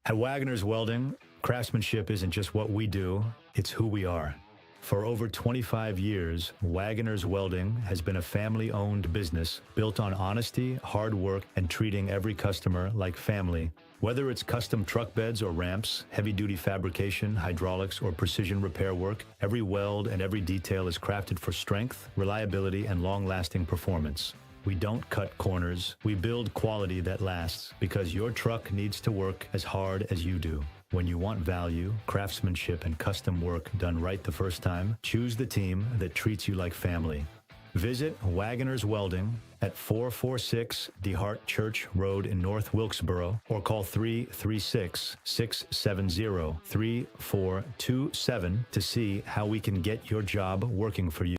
At Wagoner's Welding, craftsmanship isn't just what we do, it's who we are. For over 25 years, Wagoner's Welding has been a family-owned business built on honesty, hard work, and treating every customer like family. Whether it's custom truck beds or ramps, heavy-duty fabrication, hydraulics, or precision repair work, every weld and every detail is crafted for strength, reliability, and long-lasting performance. We don't cut corners. We build quality that lasts because your truck needs to work as hard as you do. When you want value, craftsmanship, and custom work done right the first time, choose the team that treats you like family. Visit Wagoner's Welding at 446 DeHart Church Road in North Wilkesboro or call 336-670-3427 to see how we can get your job working for you.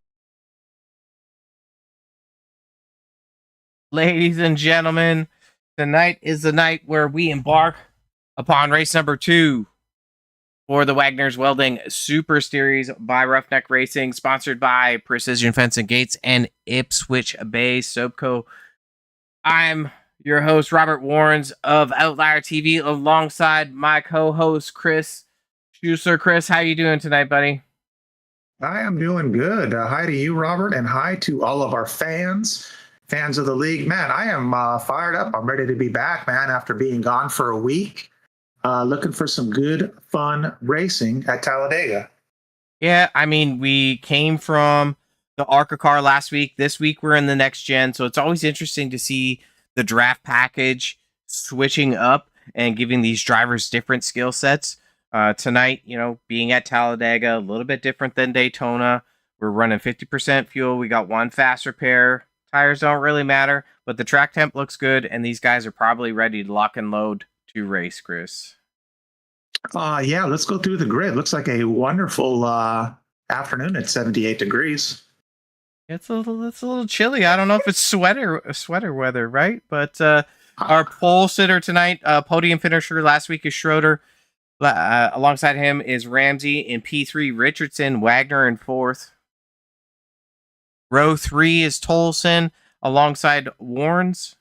Ladies and gentlemen, tonight is the night where we embark upon race number 2 for the Wagoner's Welding Super Series by Roughneck Racing, sponsored by Precision Fence and Gates and Ipswich Bay Soapco. I'm your host, Robert Warrens of Outlier TV, alongside my co-host, Chris Schuessler. Chris, how you doing tonight, buddy? I am doing good. Hi to you, Robert, and hi to all of our fans of the league. Man, I am fired up. I'm ready to be back, man, after being gone for a week. Looking for some good, fun racing at Talladega. Yeah, I mean, we came from the ARCA car last week. This week, we're in the next gen, so it's always interesting to see the draft package switching up and giving these drivers different skill sets. Tonight, you know, being at Talladega, a little bit different than Daytona. We're running 50% fuel. We got one fast repair. Tires don't really matter, but the track temp looks good, and these guys are probably ready to lock and load to race, Chris. Yeah, let's go through the grid. Looks like a wonderful afternoon at 78 degrees. It's a little chilly. I don't know if it's sweater weather, right? But our pole sitter tonight, podium finisher last week is Schroeder. Alongside him is Ramsey in P3, Richardson, Wagner in 4th. Row 3 is Tolson, alongside Warnes.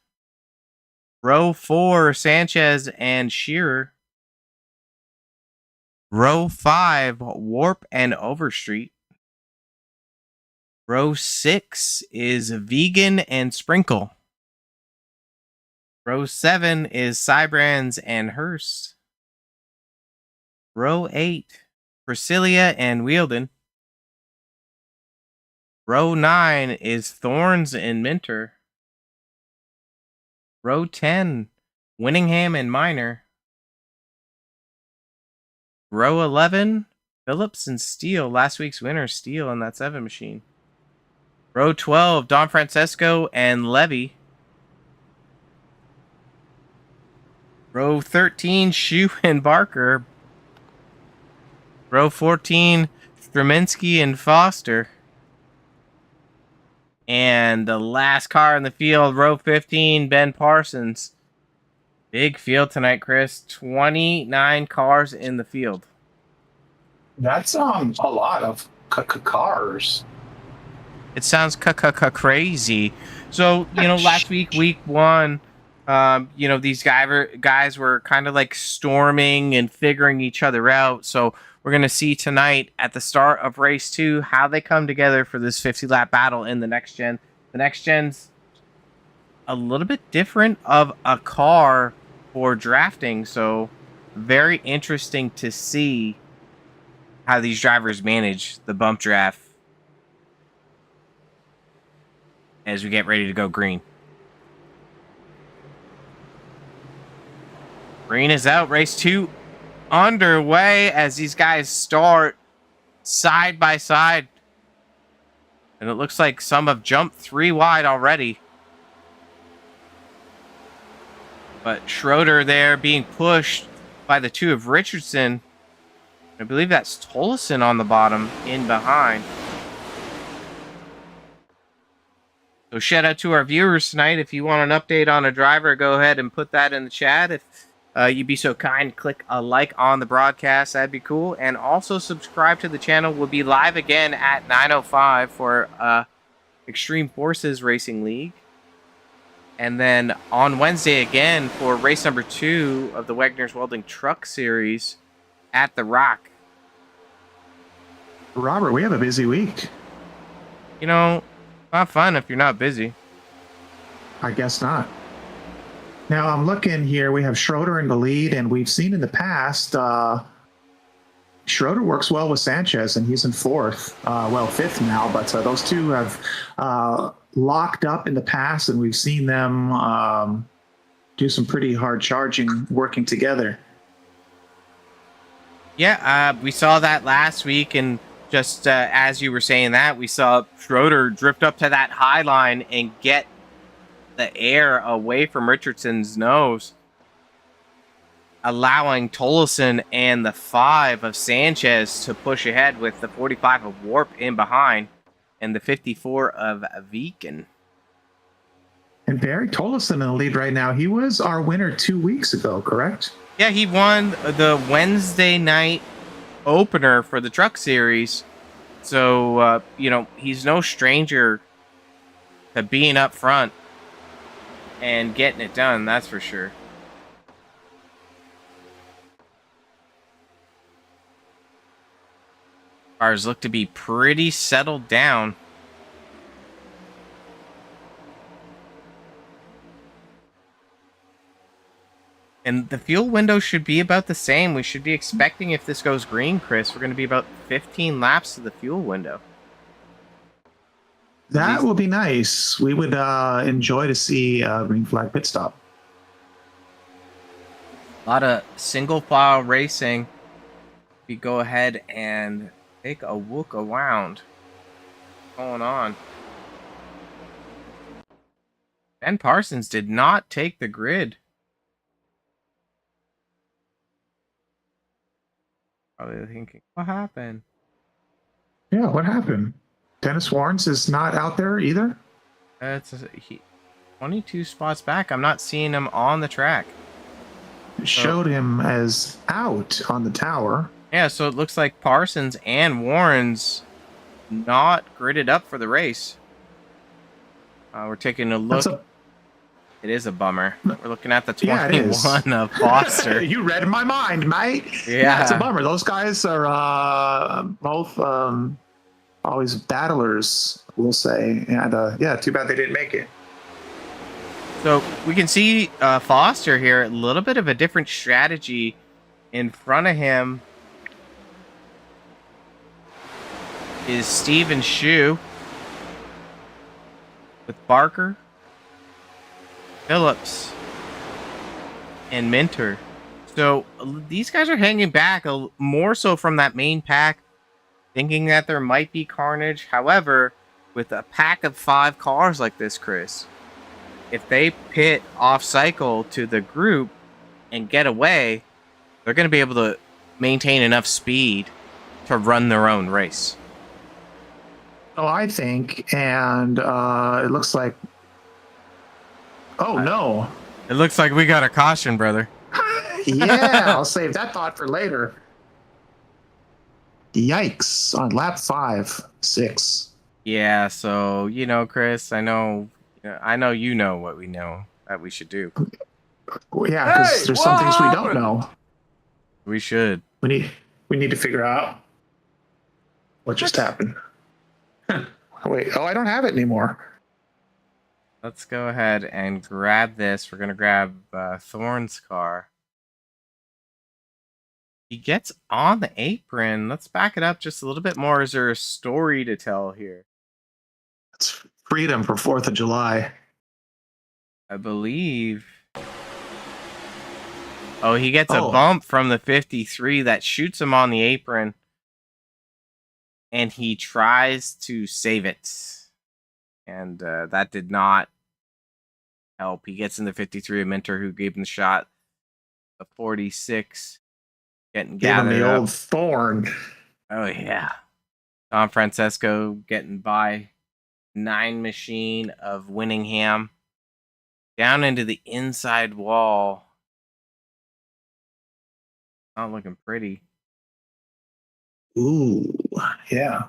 Row 4, Sanchez and Shearer. Row 5, Warp and Overstreet. Row 6 is Vegan and Sprinkle. Row 7 is Cybrands and Hurst. Row 8, Priscilla and Welding. Row 9 is Thorns and Minter. Row 10, Winningham and Minor. Row 11, Phillips and Steele. Last week's winner, Steele, in that 7 machine. Row 12, Don Francesco and Levy. Row 13, Shue and Barker. Row 14, Straminsky and Foster. And the last car in the field, row 15, Ben Parsons. Big field tonight, Chris. 29 cars in the field. That's a lot of cars. It sounds crazy. So, last week 1, these guys were kind of like storming and figuring each other out. So we're going to see tonight at the start of race 2 how they come together for this 50-lap battle in the next gen. The next gen's a little bit different of a car for drafting, so very interesting to see how these drivers manage the bump draft as we get ready to go green. Green is out. Race 2 underway as these guys start side by side. And it looks like some have jumped 3 wide already. But Schroeder there being pushed by the 2 of Richardson. I believe that's Tolleson on the bottom in behind. So shout out to our viewers tonight. If you want an update on a driver, go ahead and put that in the chat. If you'd be so kind, click a like on the broadcast. That'd be cool. And also subscribe to the channel. We'll be live again at 9:05 for Extreme Forces Racing League. And then on Wednesday again for race number 2 of the Wagoner's Welding Truck Series at the Rock. Robert, we have a busy week. Not fun if you're not busy. I guess not. Now I'm looking here. We have Schroeder in the lead, and we've seen in the past Schroeder works well with Sanchez, and he's in 4th. 5th now, but those 2 have locked up in the past, and we've seen them do some pretty hard charging working together. Yeah, we saw that last week, and just as you were saying that, we saw Schroeder drift up to that high line and get the air away from Richardson's nose, allowing Tolleson and the 5 of Sanchez to push ahead with the 45 of Warp in behind and the 54 of Vegan. And Barry Tolleson in the lead right now. He was our winner 2 weeks ago, correct? Yeah, he won the Wednesday night opener for the Truck Series. So, he's no stranger to being up front and getting it done, that's for sure. Cars look to be pretty settled down. And the fuel window should be about the same. We should be expecting, if this goes green, Chris, we're going to be about 15 laps to the fuel window. That will be nice. We would enjoy to see a green flag pit stop. A lot of single file racing. We go ahead and take a look around. What's going on? Ben Parsons did not take the grid. Probably thinking, what happened? Yeah, what happened? Dennis Warnes is not out there either? It's 22 spots back. I'm not seeing him on the track. It showed him as out on the tower. Yeah, so it looks like Parsons and Warren's not gridded up for the race. We're taking a look. It is a bummer. We're looking at the Yeah, it is. 21 of Foster. You read my mind, mate. Yeah. It's a bummer. Those guys are both always battlers, we'll say. And yeah, too bad they didn't make it. So we can see Foster here, a little bit of a different strategy in front of him is Steven Shu with Barker, Phillips, and Minter. So these guys are hanging back more so from that main pack, thinking that there might be carnage. However, with a pack of 5 cars like this, Chris, if they pit off cycle to the group and get away, they're going to be able to maintain enough speed to run their own race. Oh, I think, and it looks like. Oh no! It looks like we got a caution, brother. Yeah, I'll save that thought for later. Yikes! On lap 5, 6. Yeah, so Chris, I know you know what we know that we should do. Well, yeah, because there's some things we don't know. We should. We need to figure out what just happened. Wait, I don't have it anymore. Let's go ahead and grab this. We're gonna grab Thorne's car. He gets on the apron. Let's back it up just a little bit more. Is there a story to tell here? It's freedom for 4th of July. I believe. Oh, he gets a bump from the 53 that shoots him on the apron. And he tries to save it. And that did not help. He gets in the 53 of Minter, who gave him the shot. The 46 getting gathered the up. old Thorn. Oh, yeah. Tom Francesco getting by 9 machine of Winningham. Down into the inside wall. Not looking pretty. Ooh, yeah.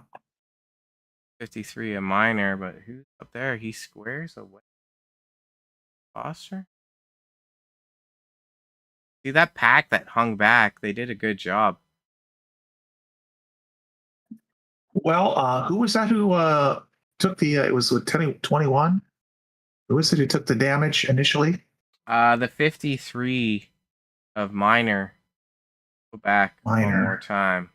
53 a minor, but who's up there? He squares away. Foster? See that pack that hung back? They did a good job. Well, who was that who took the, it was with 21? Who was it who took the damage initially? The 53 of minor. Go back one more time.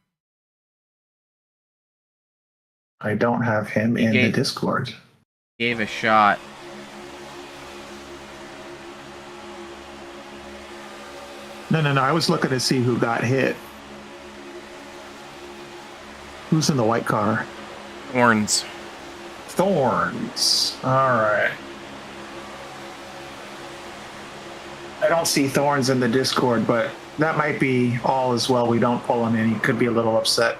I don't have him in the Discord. Gave a shot. No. I was looking to see who got hit. Who's in the white car? Thorns. All right. I don't see Thorns in the Discord, but that might be all as well. We don't pull him in. He could be a little upset.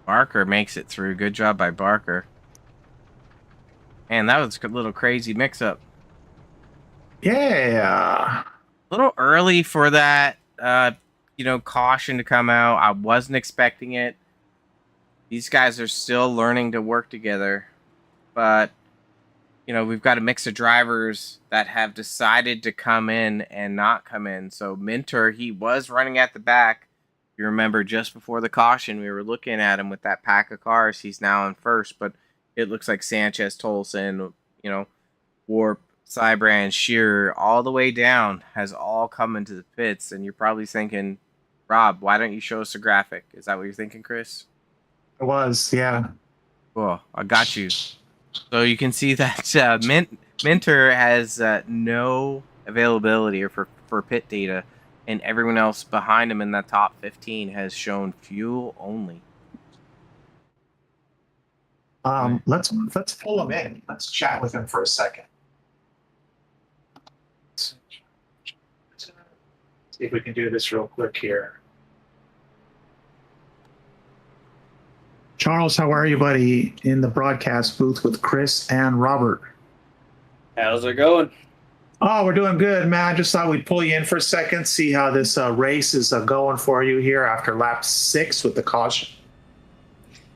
Barker makes it through. Good job by Barker. And that was a little crazy mix-up. Yeah. A little early for that, caution to come out. I wasn't expecting it. These guys are still learning to work together. But, we've got a mix of drivers that have decided to come in and not come in. So Minter, he was running at the back. You remember just before the caution, we were looking at him with that pack of cars. He's now in first, but it looks like Sanchez, Tolson, Warp, Cybrand, Shearer, all the way down has all come into the pits. And you're probably thinking, Rob, why don't you show us a graphic? Is that what you're thinking, Chris? It was, yeah. Cool. I got you. So you can see that Minter has no availability or for pit data. And everyone else behind him in that top 15 has shown fuel only. Let's pull him in. Let's chat with him for a second. See if we can do this real quick here. Charles, how are you, buddy? In the broadcast booth with Chris and Robert. How's it going? Oh, we're doing good, man. Just thought we'd pull you in for a second, see how this race is going for you here after lap 6 with the caution.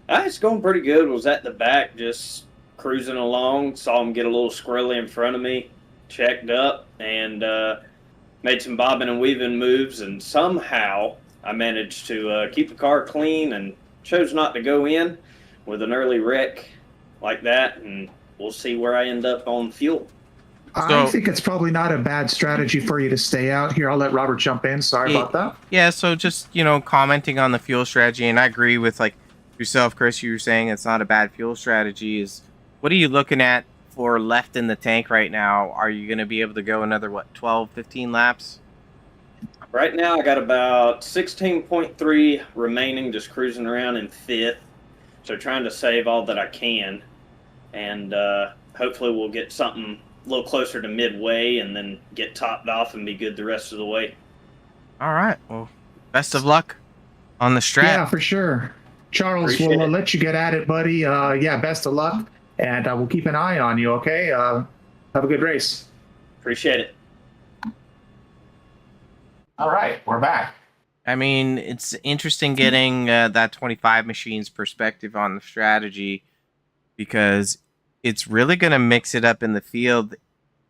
It's going pretty good. Was at the back just cruising along. Saw him get a little squirrely in front of me. Checked up and made some bobbing and weaving moves. And somehow I managed to keep the car clean and chose not to go in with an early wreck like that. And we'll see where I end up on fuel. I think it's probably not a bad strategy for you to stay out here. I'll let Robert jump in. Sorry about that. Yeah, so just, commenting on the fuel strategy, and I agree with, yourself, Chris, you were saying it's not a bad fuel strategy. Is what are you looking at for left in the tank right now? Are you going to be able to go another, 12, 15 laps? Right now, I got about 16.3 remaining, just cruising around in fifth. So trying to save all that I can. And hopefully we'll get something a little closer to midway and then get topped off and be good the rest of the way. All right. Well, best of luck on the strat. Yeah, for sure. Charles, Appreciate we'll it. let you get at it, buddy. Yeah, best of luck. And we'll keep an eye on you, okay? Have a good race. Appreciate it. All right, we're back. I mean, it's interesting getting that 25 machine's perspective on the strategy because it's really going to mix it up in the field.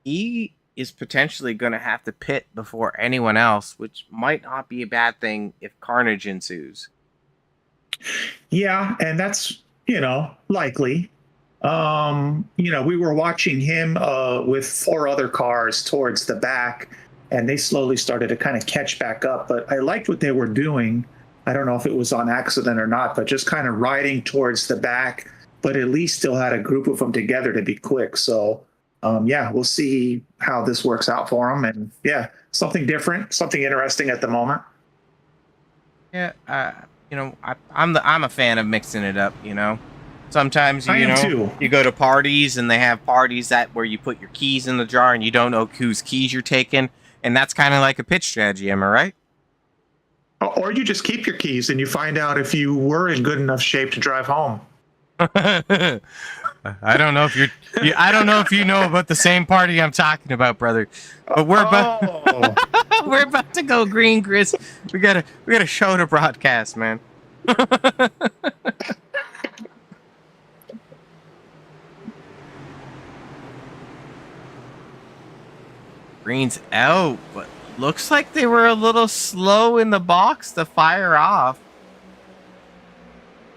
He is potentially going to have to pit before anyone else, which might not be a bad thing if carnage ensues. Yeah, and that's, likely. We were watching him with 4 other cars towards the back, and they slowly started to kind of catch back up. But I liked what they were doing. I don't know if it was on accident or not, but just kind of riding towards the back, but at least still had a group of them together to be quick. So, we'll see how this works out for them. And yeah, something different, something interesting at the moment. Yeah, I'm a fan of mixing it up. Sometimes I am too. You go to parties and they have parties where you put your keys in the jar and you don't know whose keys you're taking, and that's kind of like a pitch strategy. Am I right? Or you just keep your keys and you find out if you were in good enough shape to drive home. I don't know if I don't know if you know about the same party I'm talking about, brother. But we're about to go green, Chris. We got a show to broadcast, man. Green's out, but looks like they were a little slow in the box to fire off.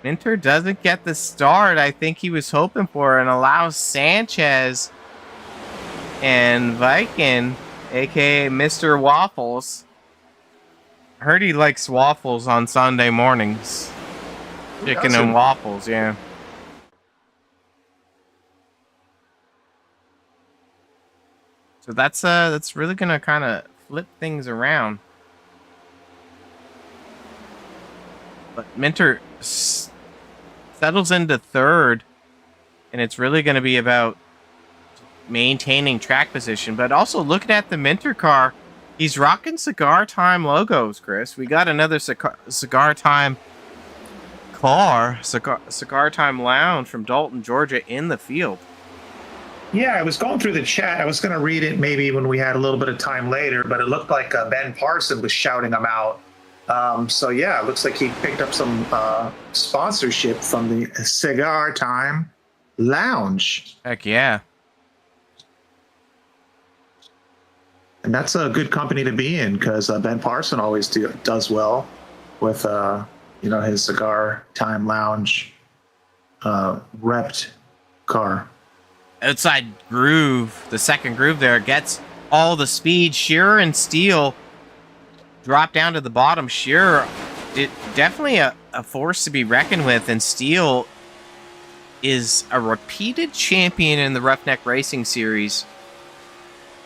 Minter doesn't get the start I think he was hoping for and allows Sanchez and Viking, aka Mr. Waffles. I heard he likes waffles on Sunday mornings. Chicken and waffles, yeah. So that's really gonna kind of flip things around. But Minter settles into third, and it's really going to be about maintaining track position. But also looking at the Minter car, he's rocking Cigar Time logos, Chris. We got another Cigar Time car, Cigar Time Lounge from Dalton, Georgia, in the field. Yeah, I was going through the chat. I was going to read it maybe when we had a little bit of time later, but it looked like Ben Parson was shouting them out. So yeah, it looks like he picked up some sponsorship from the Cigar Time Lounge. Heck yeah. And that's a good company to be in because Ben Parson always does well with his Cigar Time Lounge repped car. Outside groove, the second groove there, gets all the speed. Shearer and Steele drop down to the bottom. Shearer, it definitely a force to be reckoned with, and Steele is a repeated champion in the Roughneck Racing Series.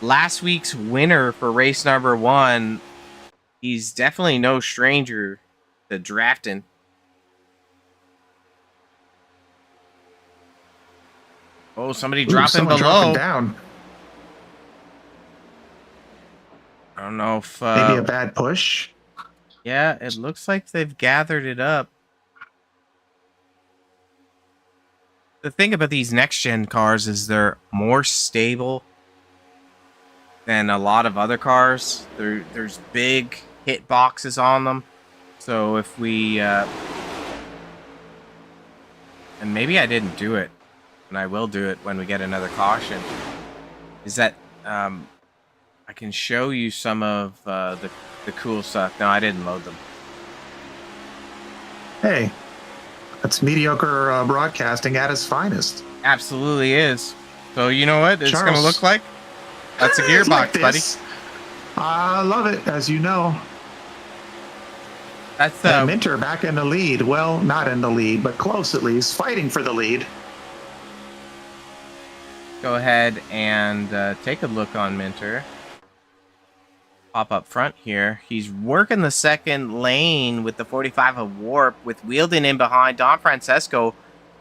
Last week's winner for race number 1. He's definitely no stranger to drafting. Oh, somebody dropping below. Dropping down. I don't know if maybe a bad push. Yeah, it looks like they've gathered it up. The thing about these next-gen cars is they're more stable than a lot of other cars. There's big hit boxes on them. So if we and maybe I didn't do it, and I will do it when we get another caution, is that I can show you some of the cool stuff. No, I didn't load them. Hey, that's mediocre broadcasting at its finest. Absolutely is. So you know what it's going to look like? That's a gearbox, like buddy. I love it, as you know. That's Minter back in the lead. Well, not in the lead, but close at least. Fighting for the lead. Go ahead and take a look on Minter. Pop up front here. He's working the second lane with the 45 of Warp with Welding in behind. Don Francesco,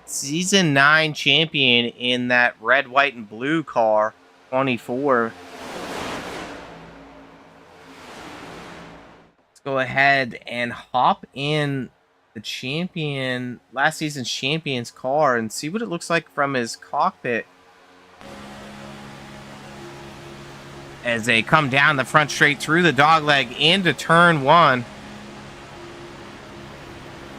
Season 9 champion in that red, white, and blue car, 24. Let's go ahead and hop in the last season's champion's car and see what it looks like from his cockpit as they come down the front straight through the dogleg into turn 1.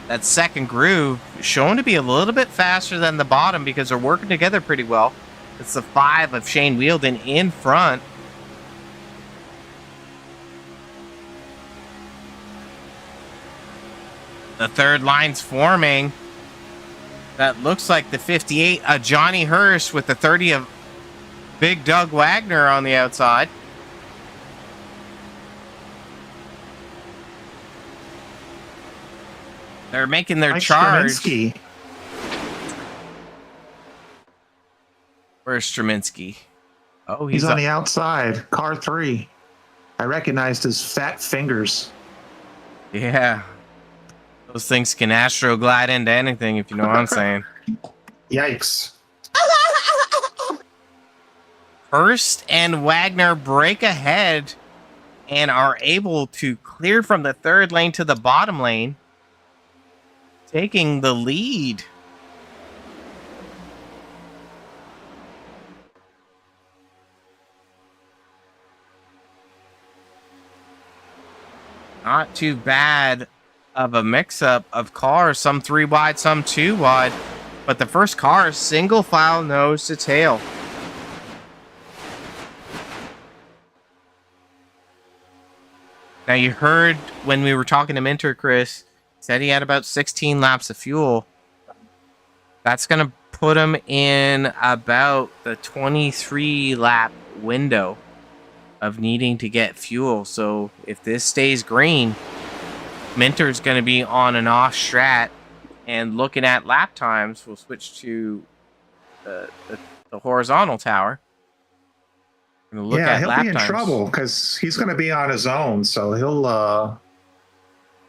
That second groove shown to be a little bit faster than the bottom because they're working together pretty well. It's the 5 of Shane Welding in front. The third line's forming. That looks like the 58 of Johnny Hurst with the 30 of Big Doug Wagner on the outside. They're making their charge. Straminsky. Where's Straminsky? Oh, He's on the outside. Car 3. I recognized his fat fingers. Yeah. Those things can astro glide into anything, if you know what I'm saying. Yikes. Hurst and Wagner break ahead and are able to clear from the third lane to the bottom lane, taking the lead. Not too bad of a mix-up of cars, some 3 wide, some 2 wide, but the first car is single file nose to tail. Now you heard when we were talking to Minter, Chris, said he had about 16 laps of fuel. That's going to put him in about the 23 lap window of needing to get fuel. So if this stays green, Minter's going to be on an off strat, and looking at lap times, we'll switch to the horizontal tower. Look at he'll lap be in times. trouble because he's going to be on his own, so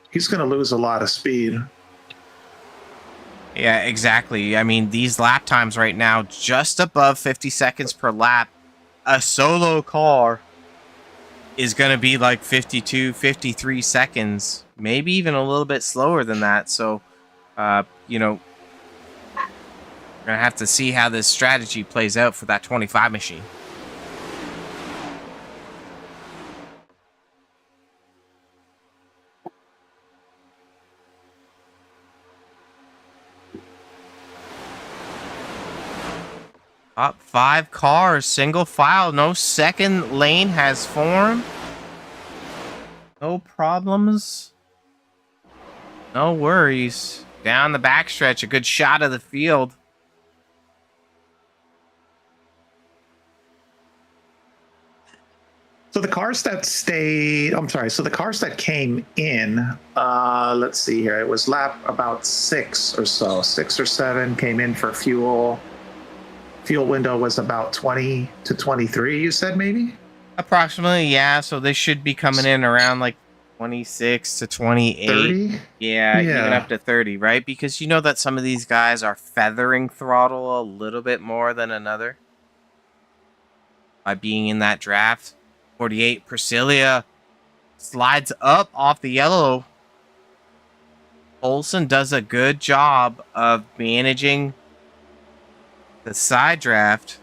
he's going to lose a lot of speed. Yeah, exactly. I mean, these lap times right now, just above 50 seconds per lap. A solo car is going to be like 52, 53 seconds, maybe even a little bit slower than that. So, you know, we're going to have to see how this strategy plays out for that 25 machine. Top 5 cars, single file, no second lane has formed. No problems. No worries. Down the backstretch, a good shot of the field. So the cars that so the cars that came in, let's see here, it was lap about 6 or so, 6 or 7 came in for fuel. Fuel window was about 20 to 23, you said maybe? Approximately, yeah. So they should be coming in around like 26 to 28. 30? Yeah, even up to 30, right? Because you know that some of these guys are feathering throttle a little bit more than another by being in that draft. 48, Priscilla slides up off the yellow. Olsen does a good job of managing the side draft.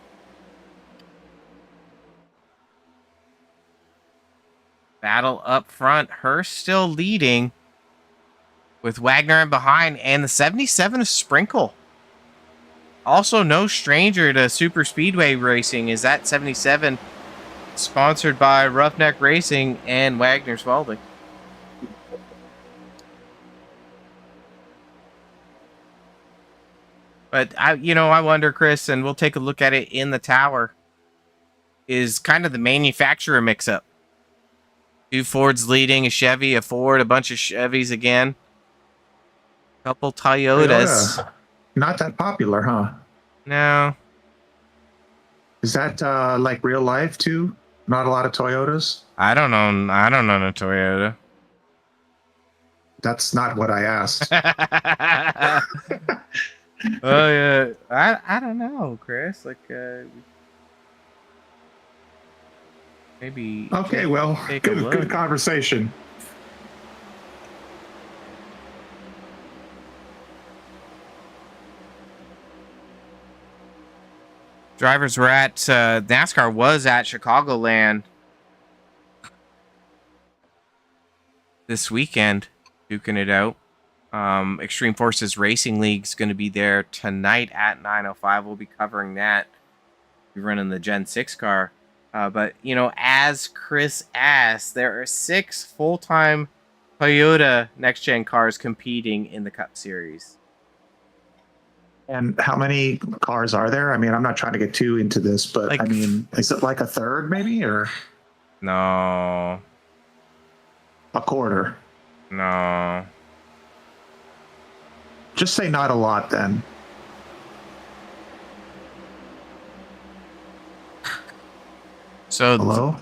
Battle up front. Hurst still leading with Wagner in behind, and the 77 of Sprinkle also no stranger to super speedway racing is that 77, sponsored by Roughneck Racing and Wagner's Welding. But I wonder, Chris, and we'll take a look at it in the tower, is kind of the manufacturer mix-up. 2 Fords leading, a Chevy, a Ford, a bunch of Chevys again. Couple Toyotas. Toyota. Not that popular, huh? No. Is that like real life too? Not a lot of Toyotas? I don't know no Toyota. That's not what I asked. Oh yeah. I don't know, Chris. Like maybe Okay, well, good conversation. Drivers were at NASCAR was at Chicagoland this weekend, duking it out. Extreme Forces Racing League's going to be there tonight at 9:05. We'll be covering that. We're running the Gen 6 car. But, as Chris asked, there are 6 full-time Toyota next-gen cars competing in the Cup Series. And how many cars are there? I mean, I'm not trying to get too into this, but I mean, is it like a third maybe, or? No. A quarter? No. Just say not a lot then. So hello?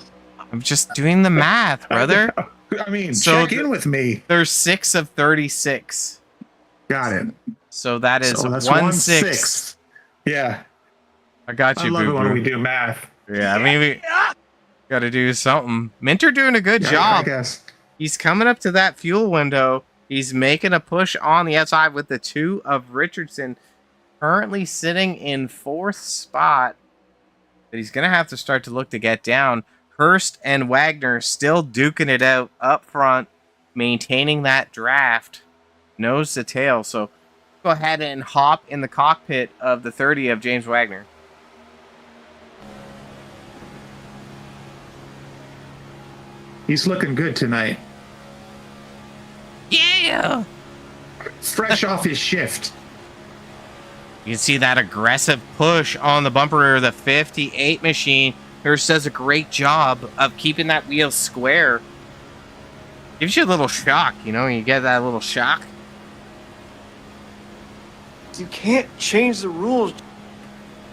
I'm just doing the math, brother. I mean, so check in with me. There's 6 of 36. Got it. So that is that's 1/6. Yeah. I got you, I love boo-boo. it when we do math. Yeah, I mean, we got to do something. Minter doing a good Yeah, job. I guess. He's coming up to that fuel window. He's making a push on the outside with the 2 of Richardson, currently sitting in 4th spot. But he's going to have to start to look to get down. Hurst and Wagner still duking it out up front, maintaining that draft, nose to tail. So go ahead and hop in the cockpit of the 30 of James Wagner. He's looking good tonight. Yeah! Fresh off his shift. You can see that aggressive push on the bumper of the 58 machine. Hurst does a great job of keeping that wheel square. Gives you a little shock, you get that little shock. You can't change the rules.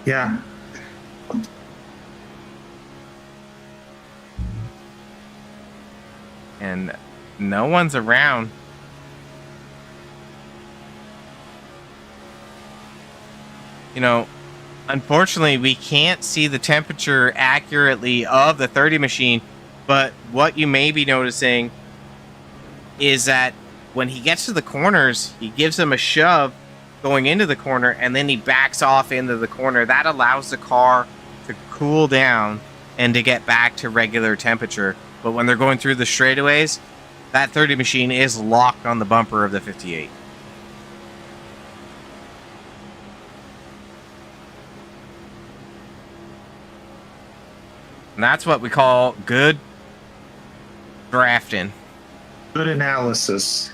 Yeah. And no one's around. Unfortunately, we can't see the temperature accurately of the 30 machine, but what you may be noticing is that when he gets to the corners, he gives them a shove going into the corner, and then he backs off into the corner. That allows the car to cool down and to get back to regular temperature. But when they're going through the straightaways, that 30 machine is locked on the bumper of the 58. And that's what we call good drafting. Good analysis.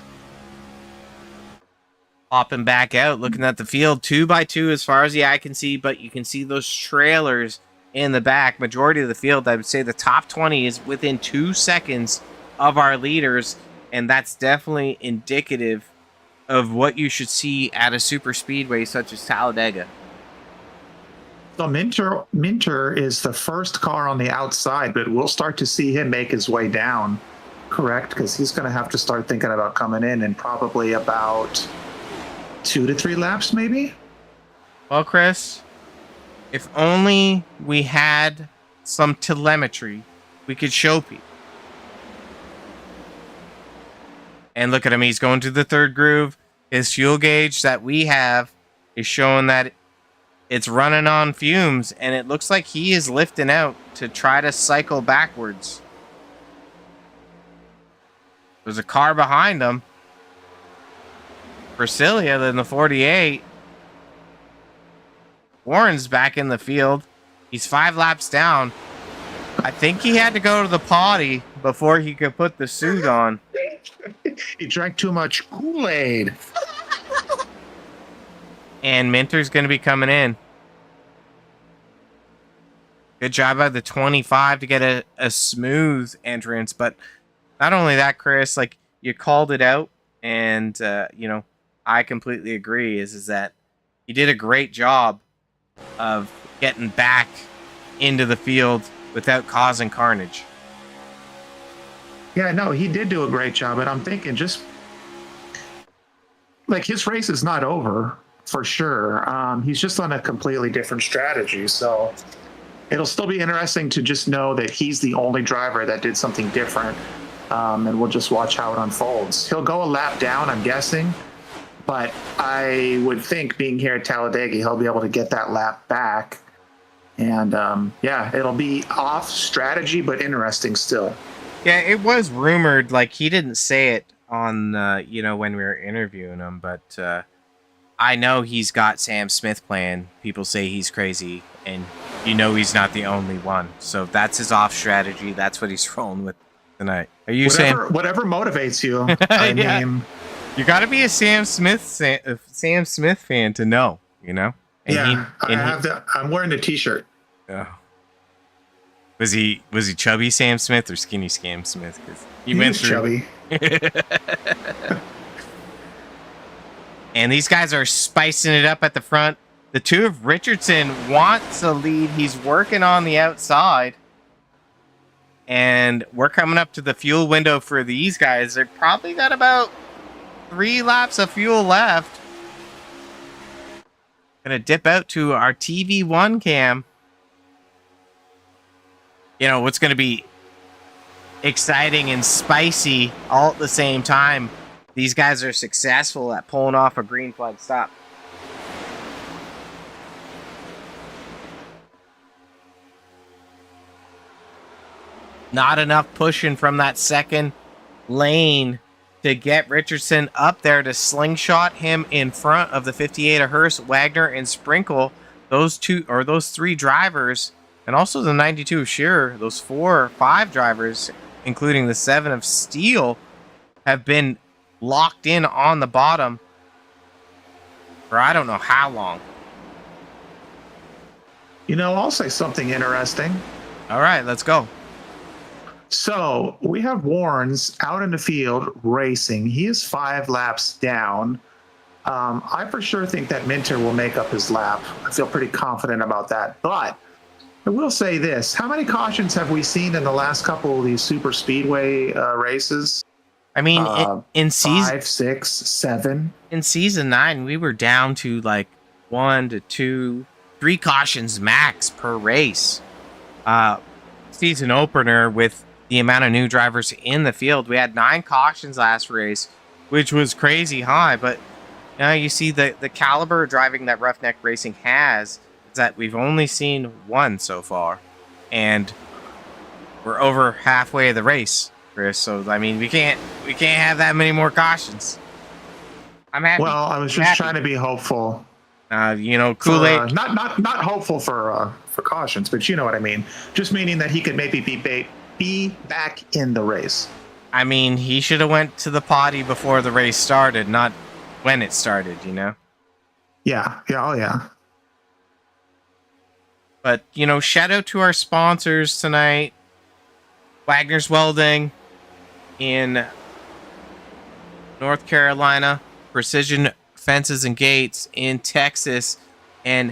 Popping back out, looking at the field, 2x2 as far as the eye can see, but you can see those trailers in the back. Majority of the field, I would say the top 20 is within 2 seconds of our leaders, and that's definitely indicative of what you should see at a super speedway such as Talladega. So Minter is the first car on the outside, but we'll start to see him make his way down, correct? Because he's going to have to start thinking about coming in probably about 2 to 3 laps, maybe? Well, Chris, if only we had some telemetry we could show people. And look at him, he's going to the 3rd groove. His fuel gauge that we have is showing that it's running on fumes, and it looks like he is lifting out to try to cycle backwards. There's a car behind him. Priscilla in the 48. Warren's back in the field. He's 5 laps down. I think he had to go to the potty before he could put the suit on. He drank too much Kool-Aid. And Minter's going to be coming in. Good job by the 25 to get a smooth entrance. But not only that, Chris, like you called it out. And, I completely agree is that he did a great job of getting back into the field without causing carnage. Yeah, no, he did do a great job. And I'm thinking just like his race is not over for sure. He's just on a completely different strategy. So it'll still be interesting to just know that he's the only driver that did something different. And we'll just watch how it unfolds. He'll go a lap down, I'm guessing. But I would think being here at Talladega, he'll be able to get that lap back. And it'll be off strategy, but interesting still. Yeah, it was rumored, like he didn't say it on, when we were interviewing him, but I know he's got Sam Smith playing. People say he's crazy, and he's not the only one. So that's his off strategy. That's what he's rolling with tonight. Are you saying whatever motivates you? I mean, you got to be a Sam Smith fan to know, And I'm wearing the T-shirt. Oh. Was he chubby Sam Smith or skinny Sam Smith? Because he went through chubby. And these guys are spicing it up at the front. The two of Richardson wants the lead. He's working on the outside. And we're coming up to the fuel window for these guys. They've probably got about 3 laps of fuel left. Gonna dip out to our TV1 cam. What's gonna be exciting and spicy all at the same time. These guys are successful at pulling off a green flag stop. Not enough pushing from that second lane to get Richardson up there to slingshot him in front of the 58 of Hurst, Wagoner, and Sprinkle. Those 3 drivers, and also the 92 of Shearer, those 4 or 5 drivers, including the 7 of Steele, have been locked in on the bottom for I don't know how long. I'll say something interesting. All right, let's go. So we have Warrens out in the field racing. He is 5 laps down. I for sure think that Minter will make up his lap. I feel pretty confident about that. But I will say this. How many cautions have we seen in the last couple of these super speedway races? I mean, in season 5, 6, 7. In season 9, we were down to like 1 to 2, 3 cautions max per race. Season opener with the amount of new drivers in the field, we had 9 cautions last race, which was crazy high. But now you see the caliber of driving that Roughneck Racing has is that we've only seen 1 so far, and we're over halfway of the race, Chris. So I mean, we can't have that many more cautions. I'm happy. Well, I was just trying to be hopeful. Kool-Aid. Not hopeful for cautions, but you know what I mean. Just meaning that he could maybe be back in the race. I mean, he should have went to the potty before the race started, not when it started. Yeah. Oh yeah. But shout out to our sponsors tonight: Wagner's Welding in North Carolina, Precision Fences and Gates in Texas, and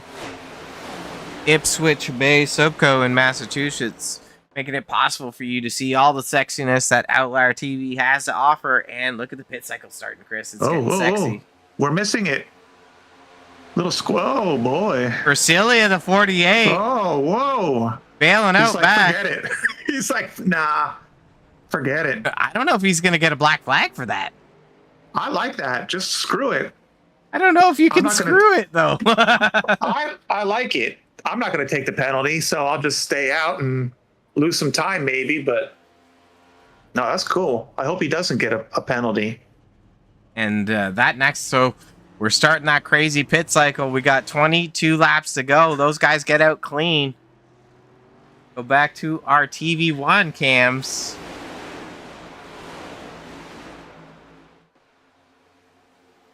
Ipswich Bay Subco in Massachusetts, making it possible for you to see all the sexiness that Outlier TV has to offer. And look at the pit cycle starting, Chris. It's getting sexy. We're missing it. Little oh boy. Brasilia, the 48. Oh, whoa. Bailing out back. Forget it. He's like, nah, forget it. I don't know if he's going to get a black flag for that. I like that. Just screw it. I don't know if you can screw it, though. I like it. I'm not going to take the penalty, so I'll just stay out and lose some time maybe, but no, that's cool. I hope he doesn't get a penalty. And that next, so We're starting that crazy pit cycle. We got 22 laps to go. Those guys get out clean. Go back to our TV1 cams.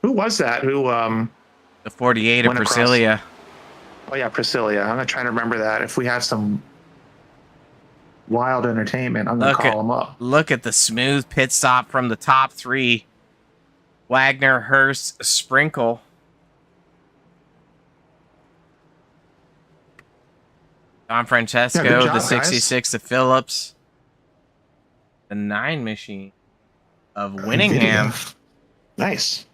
Who was that? Who The 48 of went across? Priscilla. Oh yeah, Priscilla. I'm gonna try to remember that. If we have some wild entertainment, I'm gonna call them up. Look at the smooth pit stop from the top three. Wagner, Hurst, Sprinkle. Don Francesco, Yeah, good job, the guys. 66 of Phillips. The 9 machine of Winningham. Nice.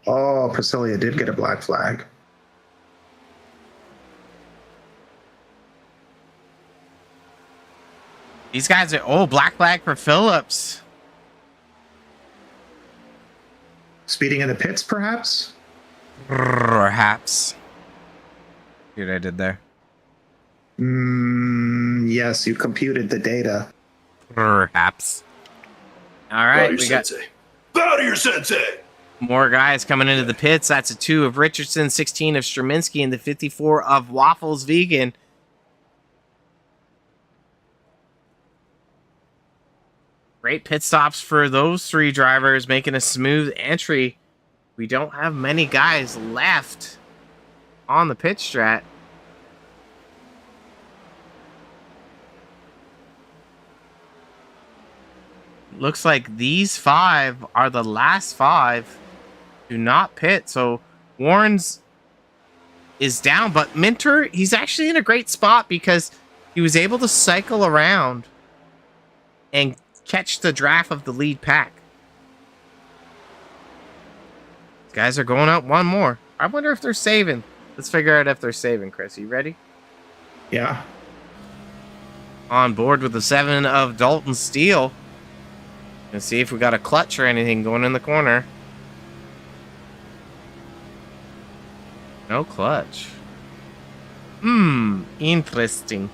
Oh, Priscilla did get a black flag. These guys are, black flag for Phillips. Speeding in the pits, perhaps? Perhaps. See what I did there? Yes, you computed the data. Perhaps. All right, we got Bow to your sensei. more guys coming into the pits. That's a 2 of Richardson, 16 of Straminsky, and the 54 of Waffles Vegan. Great pit stops for those 3 drivers, making a smooth entry. We don't have many guys left on the pit strat. Looks like these 5 are the last 5 to not pit. So Warren's is down, but Minter, he's actually in a great spot because he was able to cycle around and catch the draft of the lead pack. These guys are going out one more. I wonder if they're saving. Let's figure out if they're saving, Chris. You ready? Yeah. On board with the 7 of Dalton Steele. And see if we got a clutch or anything going in the corner. No clutch. Interesting.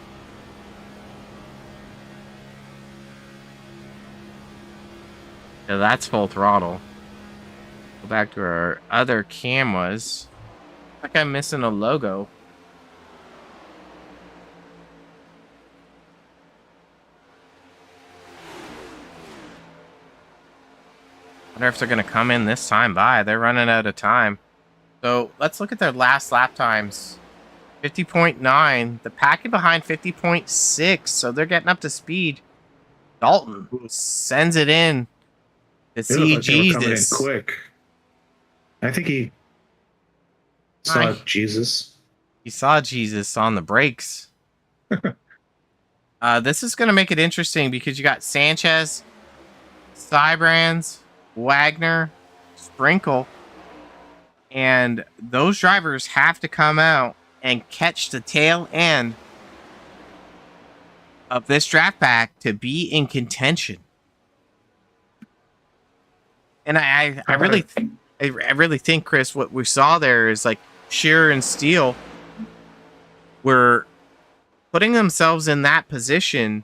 Yeah, that's full throttle. Go back to our other cameras. Like I'm missing a logo. Wonder if they're going to come in this time by. They're running out of time. So let's look at their last lap times. 50.9. The packet behind 50.6. So they're getting up to speed. Dalton sends it in to see Jesus. Quick. I think he saw Jesus. He saw Jesus on the brakes. This is going to make it interesting because you got Sanchez, Cybrands, Wagner, Sprinkle, and those drivers have to come out and catch the tail end of this draft pack to be in contention. And I really think, Chris, what we saw there is like Shearer and Steele were putting themselves in that position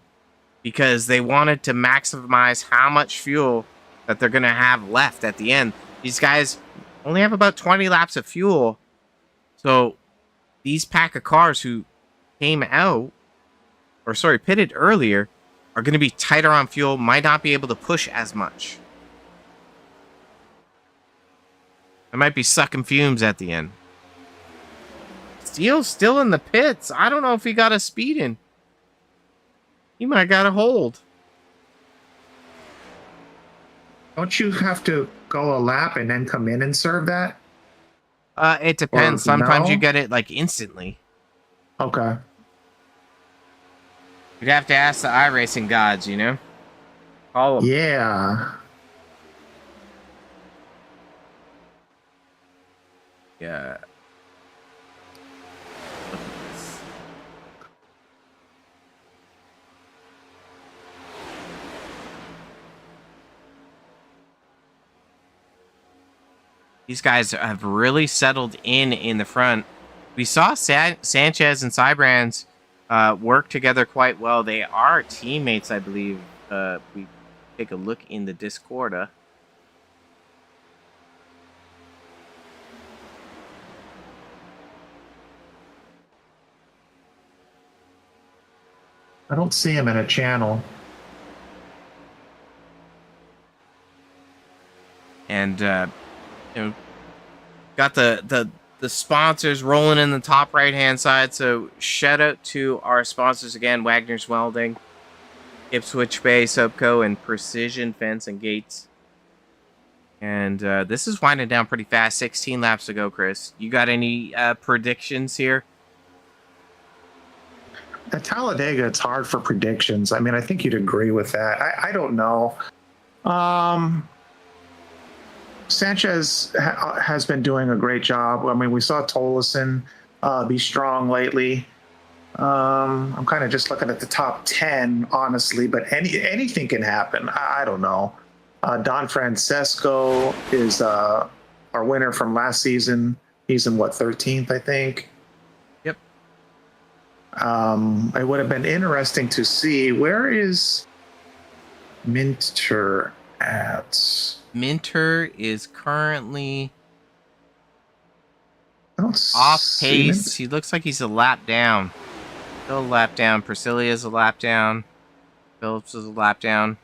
because they wanted to maximize how much fuel that they're going to have left at the end. These guys only have about 20 laps of fuel. So these pack of cars who came out, or sorry, pitted earlier, are going to be tighter on fuel, might not be able to push as much. I might be sucking fumes at the end. Steele's still in the pits. I don't know if he got a speed in. He might got a hold. Don't you have to go a lap and then come in and serve that? It depends. Sometimes no? you get it like instantly. Okay. You'd have to ask the iRacing gods, you know? Call them. Yeah. Yeah. Look at this. These guys have really settled in the front. We saw Sanchez and Cybrands work together quite well. They are teammates, I believe. We take a look in the Discorda. I don't see him in a channel. And got the sponsors rolling in the top right hand side. So shout out to our sponsors again: Wagner's Welding, Ipswich Bay Subco, and Precision Fence and Gates. And this is winding down pretty fast. 16 laps to go, Chris. You got any predictions here? At Talladega, it's hard for predictions. I mean, I think you'd agree with that. I don't know. Sanchez has been doing a great job. I mean, we saw Tolleson be strong lately. I'm kind of just looking at the top 10, honestly, but anything can happen. I don't know. Don Francesco is our winner from last season. He's in, what, 13th, I think? Yep. It would have been interesting to see, where is Minter at? Minter is currently I don't off see pace. Minter. He looks like he's a lap down. Still a lap down. Priscilia's a lap down. Phillips is a lap down.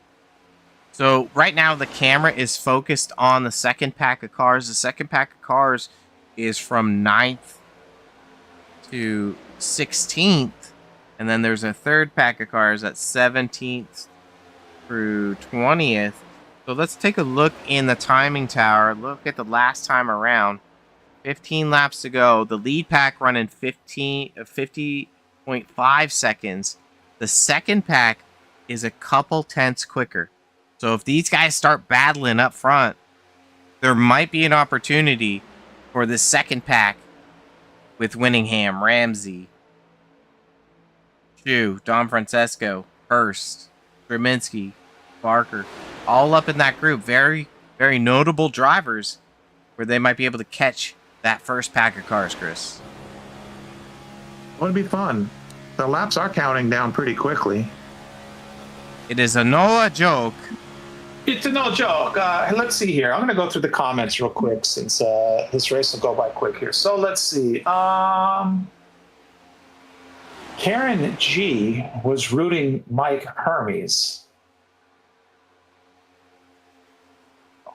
So right now the camera is focused on the second pack of cars. The second pack of cars is from 9th to 16th. And then there's a third pack of cars at 17th through 20th. So let's take a look in the timing tower. Look at the last time around. 15 laps to go. The lead pack running 50.5 seconds. The second pack is a couple tenths quicker. So if these guys start battling up front, there might be an opportunity for the second pack with Winningham, Ramsey, Chu, Don Francesco, Hurst, Draminsky, Barker, all up in that group. Very, very notable drivers where they might be able to catch that first pack of cars, Chris. It would be fun. The laps are counting down pretty quickly. It is a no joke. It's no joke. Let's see here. I'm going to go through the comments real quick since this race will go by quick here. So let's see. Karen G was rooting Mike Hermes.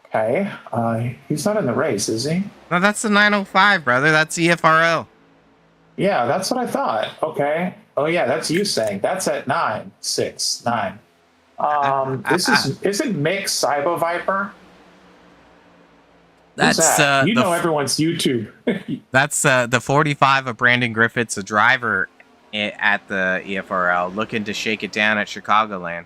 Okay. He's not in the race, is he? No, that's the 905, brother. That's EFRL. Yeah, that's what I thought. Okay. Oh, yeah, that's you saying. That's at 9, 6, 9. Isn't Mick Cyber Viper? That's that? You know everyone's YouTube. That's the 45 of Brandon Griffith's a driver at the EFRL, looking to shake it down at Chicagoland.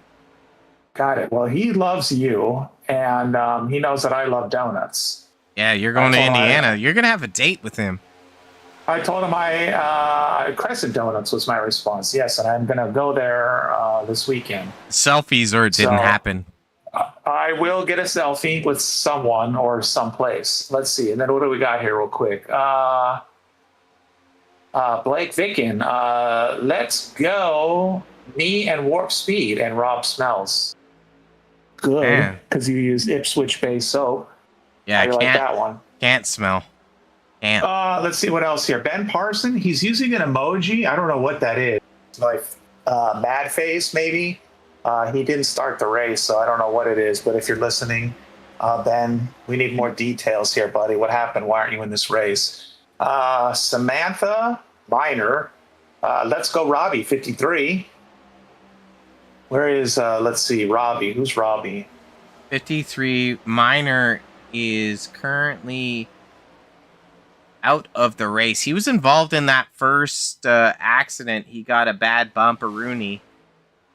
Got it. Well, he loves you, and he knows that I love donuts. Yeah, you're going to Indiana. You're going to have a date with him. I told him Crescent Donuts was my response. Yes, and I'm going to go there this weekend. Selfies or it didn't happen. I will get a selfie with someone or someplace. Let's see. And then what do we got here real quick? Blake Vicken. Let's go. Me and Warp Speed and Rob Smells. Good. Because you used Ipswich Bay soap. Yeah, I can't like that one. Can't smell. Can't. Let's see what else here. Ben Parson, he's using an emoji. I don't know what that is. Like mad face, maybe. He didn't start the race, so I don't know what it is. But if you're listening, Ben, we need more details here, buddy. What happened? Why aren't you in this race? Samantha Minor. Let's go, Robbie, 53. Where is, let's see, Robbie? Who's Robbie? 53. Minor is currently out of the race. He was involved in that first accident. He got a bad bumperoonie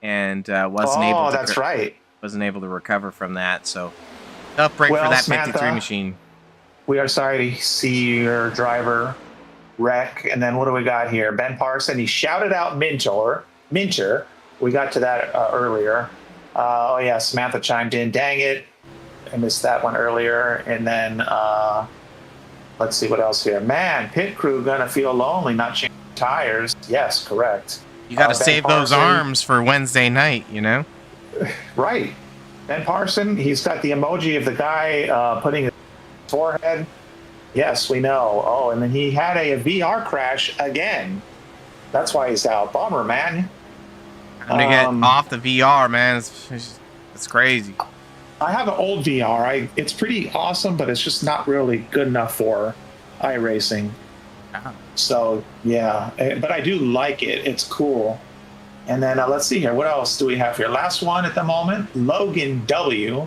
and wasn't able to. Oh, that's right. Wasn't able to recover from that. So tough break for that Samantha, 53 machine. We are sorry to see your driver wreck. And then what do we got here? Ben Parson, he shouted out Mincher. We got to that earlier. Oh, yeah, Samantha chimed in. Dang it. I missed that one earlier. And then let's see what else here. Man, pit crew going to feel lonely not changing tires. Yes, correct. You got to save those arms for Wednesday night, you know? Right. Ben Parson, he's got the emoji of the guy putting his forehead. Yes, we know. Oh, and then he had a VR crash again. That's why he's out. Bummer, man. Time to get off the VR, man. It's crazy. I have an old VR. It's pretty awesome, but it's just not really good enough for iRacing. Yeah. So yeah, but I do like it. It's cool. And then let's see here. What else do we have here? Last one at the moment, Logan W.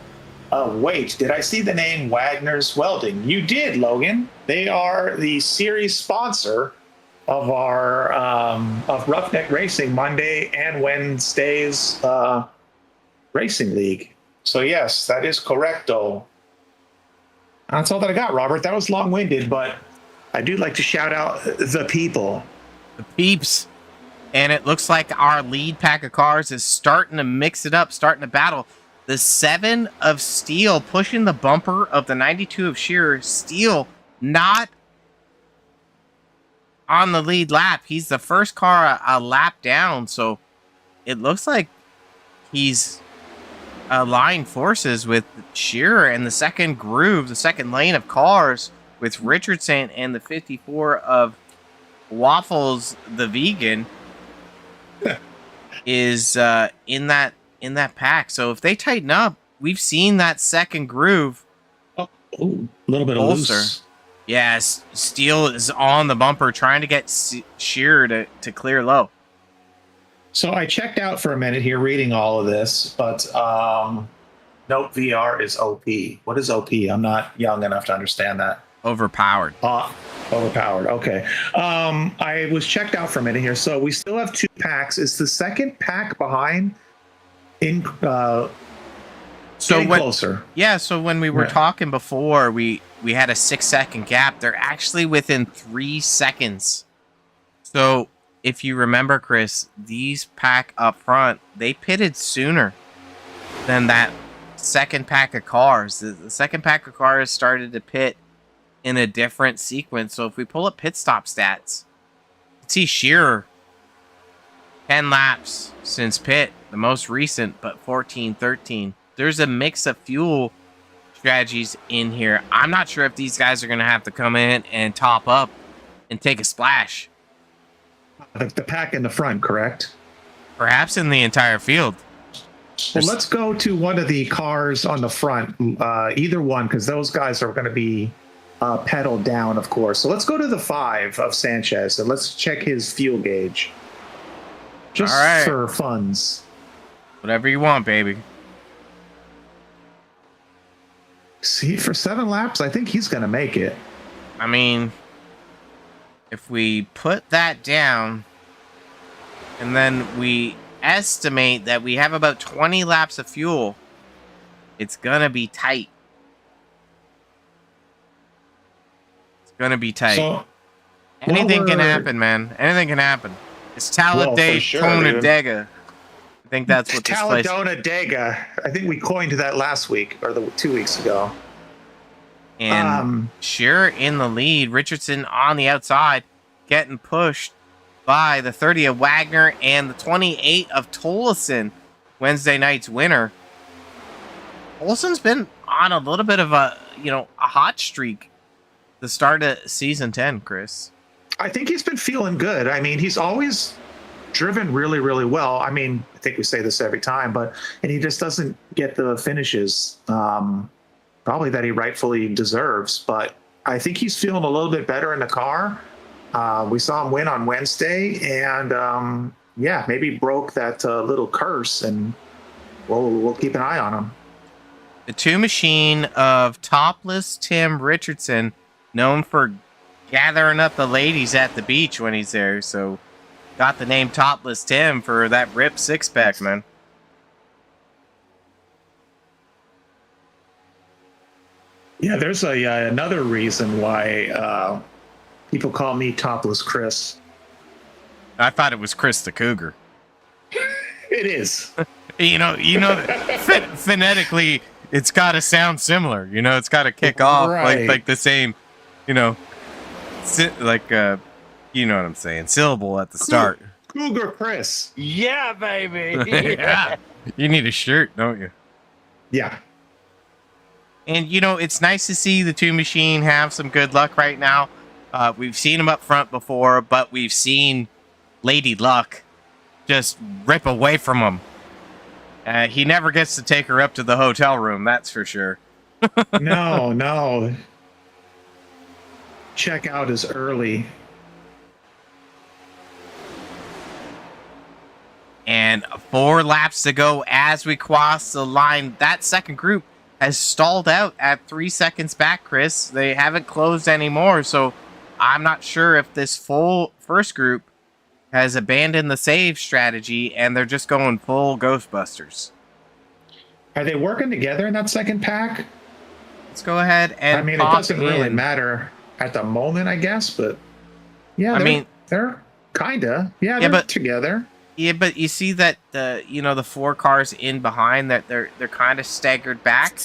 Wait, did I see the name Wagoner's Welding? You did, Logan. They are the series sponsor of our of Roughneck Racing Monday and Wednesday's racing league. So yes, that is correcto. That's all that I got, Robert. That was long-winded, but I do like to shout out the people. The peeps. And it looks like our lead pack of cars is starting to mix it up, starting to battle. The 7 of Steel pushing the bumper of the 92 of Shearer. Steel not on the lead lap. He's the first car a lap down, so it looks like he's aligned forces with Shearer in the second groove, the second lane of cars with Richardson and the 54 of Waffles the Vegan is in that pack. So if they tighten up, we've seen that second groove. Oh, a little bit of loose. Yes, Steel is on the bumper trying to get Shearer to clear low. So I checked out for a minute here reading all of this, but nope, VR is OP. What is OP? I'm not young enough to understand that. Overpowered. Overpowered. Okay. I was checked out for a minute here. So we still have 2 packs. Is the second pack behind in closer? Yeah, so when we were talking before, we had a 6-second gap. They're actually within 3 seconds. So if you remember, Chris, these pack up front, they pitted sooner than that second pack of cars. The second pack of cars started to pit in a different sequence. So if we pull up pit stop stats, see Shearer 10 laps since pit, the most recent, but 14-13. There's a mix of fuel strategies in here. I'm not sure if these guys are going to have to come in and top up and take a splash. The pack in the front, correct? Perhaps in the entire field. Well, let's go to one of the cars on the front, either one, because those guys are going to be pedal down, of course. So let's go to the 5 of Sanchez and let's check his fuel gauge. Just for funds. Whatever you want, baby. See, for 7 laps, I think he's going to make it. I mean, if we put that down and then we estimate that we have about 20 laps of fuel, it's going to be tight. Gonna be tight. So, anything can happen, man. Anything can happen. It's Talladega Dega. I think that's what this place. Talladega Dega. I think we coined that last week or 2 weeks ago. And Shearer in the lead. Richardson on the outside, getting pushed by the 30 of Wagoner and the 28 of Tolleson, Wednesday night's winner. Toleson's been on a little bit of a hot streak. The start of season 10, Chris. I think he's been feeling good. I mean, he's always driven really, really well. I mean, I think we say this every time, and he just doesn't get the finishes probably that he rightfully deserves. But I think he's feeling a little bit better in the car. We saw him win on Wednesday, and maybe broke that little curse, and we'll keep an eye on him. The 2 machine of Topless Tim Richardson, known for gathering up the ladies at the beach when he's there. So got the name Topless Tim for that ripped 6-pack, man. Yeah, there's another reason why people call me Topless Chris. I thought it was Chris the Cougar. It is. Phonetically, it's got to sound similar. It's got to kick off like the same, you know what I'm saying, syllable at the start. Cougar Chris. Yeah, baby. Yeah. You need a shirt, don't you? Yeah. And it's nice to see the 2 machine have some good luck right now. We've seen him up front before, but we've seen Lady Luck just rip away from him. He never gets to take her up to the hotel room, that's for sure. No. Check out is early. And 4 laps to go as we cross the line. That second group has stalled out at 3 seconds back, Chris. They haven't closed anymore, so I'm not sure if this full first group has abandoned the save strategy and they're just going full Ghostbusters. Are they working together in that second pack? Let's go ahead and I mean, it pop doesn't really in. matter at the moment, I guess, but yeah, I mean, they're kinda. Yeah, they're together. Yeah, but you see that the 4 cars in behind that they're kind of staggered back.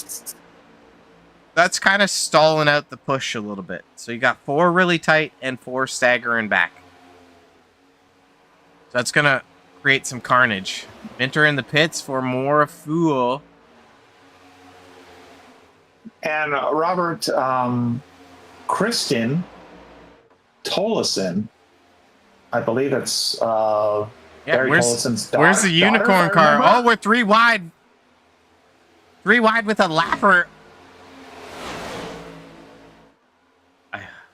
That's kind of stalling out the push a little bit. So you got 4 really tight and 4 staggering back. So that's gonna create some carnage. Minter in the pits for more fuel. And Robert, Kristen Tollison, I believe it's Barry Tollison's daughter. Where's the unicorn car? Oh, we're 3 wide. 3 wide with a lapper.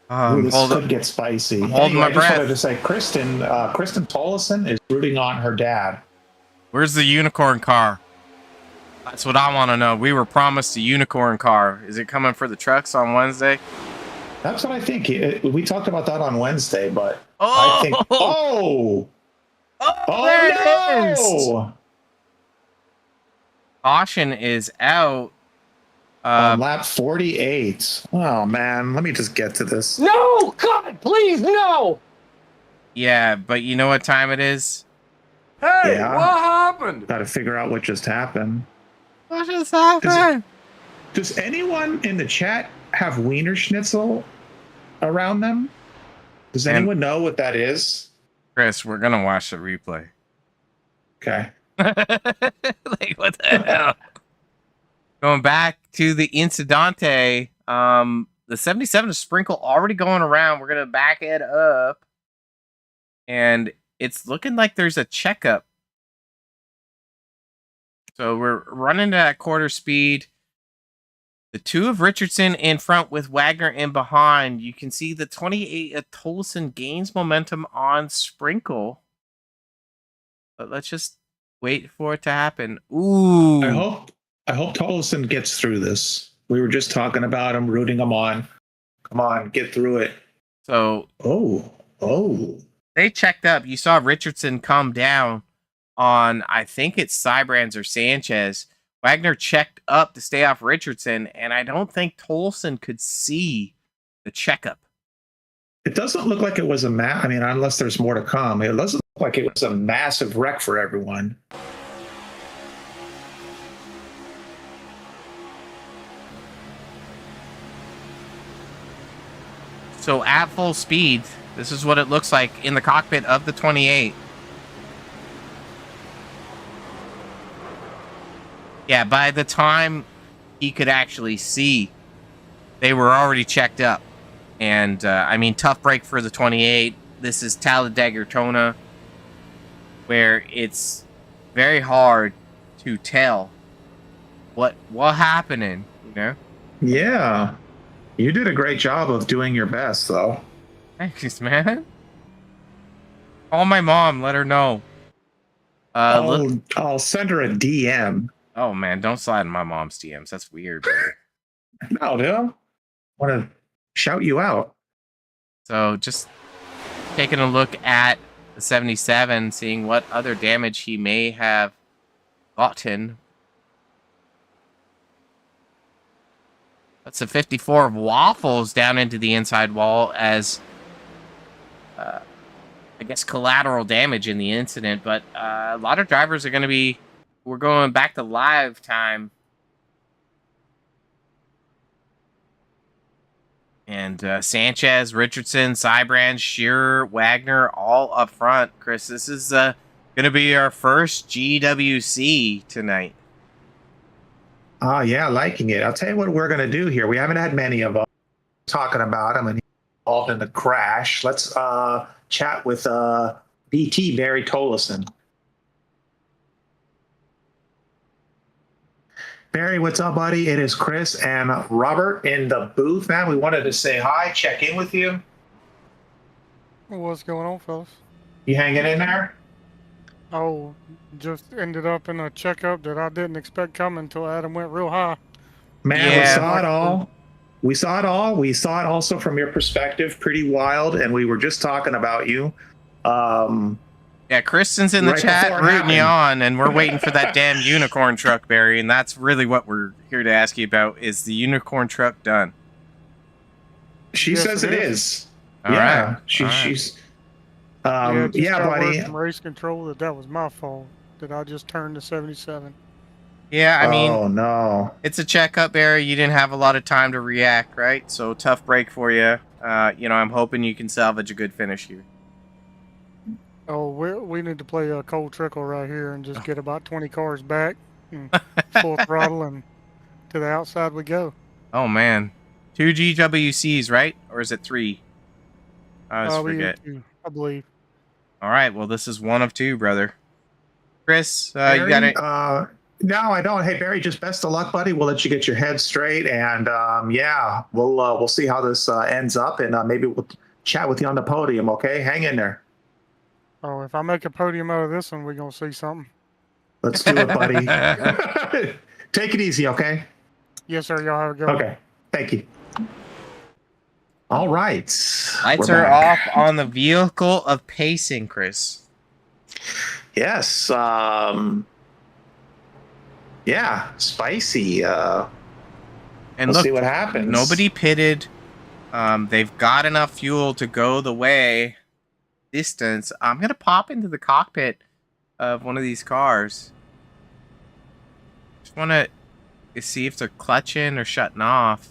This could get spicy. I'm holding my breath. I just wanted to say, Kristen Tollison is rooting on her dad. Where's the unicorn car? That's what I want to know. We were promised a unicorn car. Is it coming for the trucks on Wednesday? That's what I think. We talked about that on Wednesday, but I think. Oh, there it no! is. Caution is out. On lap 48. Oh man, let me just get to this. No, God, please, no. Yeah, but you know what time it is? Hey, what happened? Got to figure out what just happened. What just happened? Does anyone in the chat have Wiener Schnitzel around them? Does anyone know what that is? Chris, we're gonna watch the replay. Okay. Like, what the hell? Going back to the Incidente, the 77 is Sprinkle already going around. We're gonna back it up, and it's looking like there's a checkup. So we're running at quarter speed. The 2 of Richardson in front with Wagner in behind. You can see the 28 of Tolson gains momentum on Sprinkle. But let's just wait for it to happen. Ooh. I hope Tolson gets through this. We were just talking about him, rooting him on. Come on, get through it. So. Oh. They checked up. You saw Richardson come down on, I think it's Cybrands or Sanchez. Wagner checked up to stay off Richardson, and I don't think Tolson could see the checkup. It doesn't look like it was unless there's more to come. It doesn't look like it was a massive wreck for everyone. So at full speed, this is what it looks like in the cockpit of the 28. Yeah, by the time he could actually see, they were already checked up. And, tough break for the 28. This is Talladega Daytona, where it's very hard to tell what happening, you know? Yeah. You did a great job of doing your best, though. Thanks, man. Call my mom. Let her know. I'll send her a DM. Oh, man. Don't slide in my mom's DMs. That's weird, brother. No, dude. I want to shout you out. So just taking a look at the 77, seeing what other damage he may have gotten. That's a 54 of Waffles down into the inside wall as, I guess, collateral damage in the incident. But a lot of drivers are going to be... We're going back to live time. And Sanchez, Richardson, Cybrand, Shearer, Wagner, all up front. Chris, this is going to be our first GWC tonight. Oh, yeah, liking it. I'll tell you what we're going to do here. We haven't had many of them talking about them and involved in the crash. Let's chat with BT, Barry Tolison. Barry, what's up, buddy? It is Chris and Robert in the booth, man. We wanted to say hi, check in with you. What's going on, fellas? You hanging in there? Oh, just ended up in a checkup that I didn't expect coming until Adam went real high. Man, we Yeah. saw it all. We saw it all. We saw it also from your perspective, pretty wild. And we were just talking about you. Yeah, Kristen's in the Right chat before it rooting you happened. on, and we're waiting for that damn unicorn truck, Barry. And that's really what we're here to ask you about. Is the unicorn truck done? She Yes, says it it is. is. All Yeah, right. she's All right. she's. Just Yeah, got word buddy. from race control that was my fault. That I just turned to 77. Yeah, I mean, Oh no. it's a checkup, Barry. You didn't have a lot of time to react, right? So tough break for you. I'm hoping you can salvage a good finish here. Oh, we need to play a cold trickle right here and just get about 20 cars back and full throttle and to the outside we go. Oh man, 2 GWCs, right? Or is it 3? I always We forget. used to, I believe. All right, well, this is one of 2, brother. Chris, you Barry, got it. No, I don't. Hey, Barry, just best of luck, buddy. We'll let you get your head straight, and yeah, we'll see how this ends up, and maybe we'll chat with you on the podium. Okay, hang in there. Oh, if I make a podium out of this one, we're going to see something. Let's do it, buddy. Take it easy, okay? Yes, sir. Y'all have a good one. Okay, thank you. All right. Lights We're are back. off on the vehicle of pacing, Chris. Yes. Yeah, spicy. And Let's look, see what happens. nobody pitted. They've got enough fuel to go the way distance. I'm gonna pop into the cockpit of one of these cars. Just want to see if they're clutching or shutting off.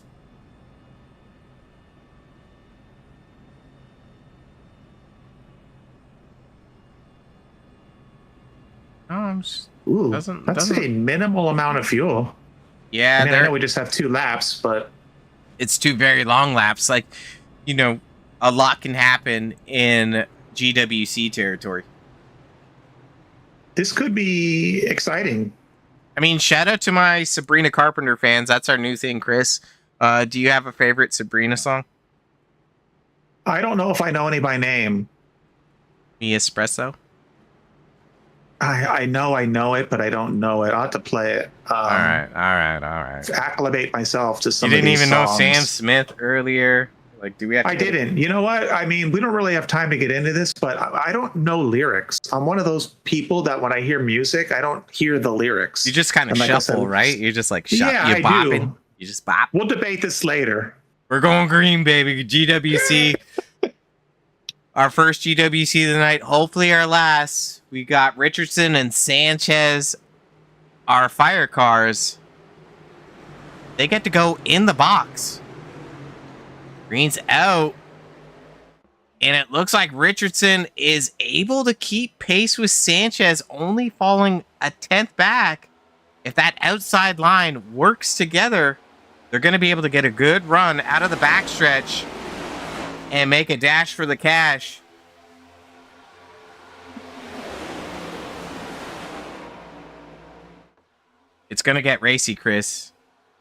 No, I'm just, Ooh, doesn't- that's doesn't- a minimal amount of fuel. yeah, I mean, I they're- know we just have 2 laps, but it's 2 very long laps. Like, a lot can happen in GWC territory. this could be exciting. I mean, shout out to my Sabrina Carpenter fans. That's our new thing, Chris. Do you have a favorite Sabrina song? I don't know if I know any by name. Me Espresso? I know it, but I don't know it. I'll have to play it. All right. Acclimate myself to You some didn't of these even know songs. Sam Smith earlier. Like, do we have to I didn't. You know what? I mean, we don't really have time to get into this, but I don't know lyrics. I'm one of those people that when I hear music, I don't hear the lyrics. You just kind of And like I shuffle, said, right? You're just like, Yeah, you're I bopping. do. You just bop. We'll debate this later. We're going green, baby. GWC. Our first GWC of the night. Hopefully our last. We got Richardson and Sanchez, our fire cars. They get to go in the box. Green's out. And it looks like Richardson is able to keep pace with Sanchez, only falling a 10th back. If that outside line works together, they're going to be able to get a good run out of the backstretch and make a dash for the cash. It's going to get racy, Chris.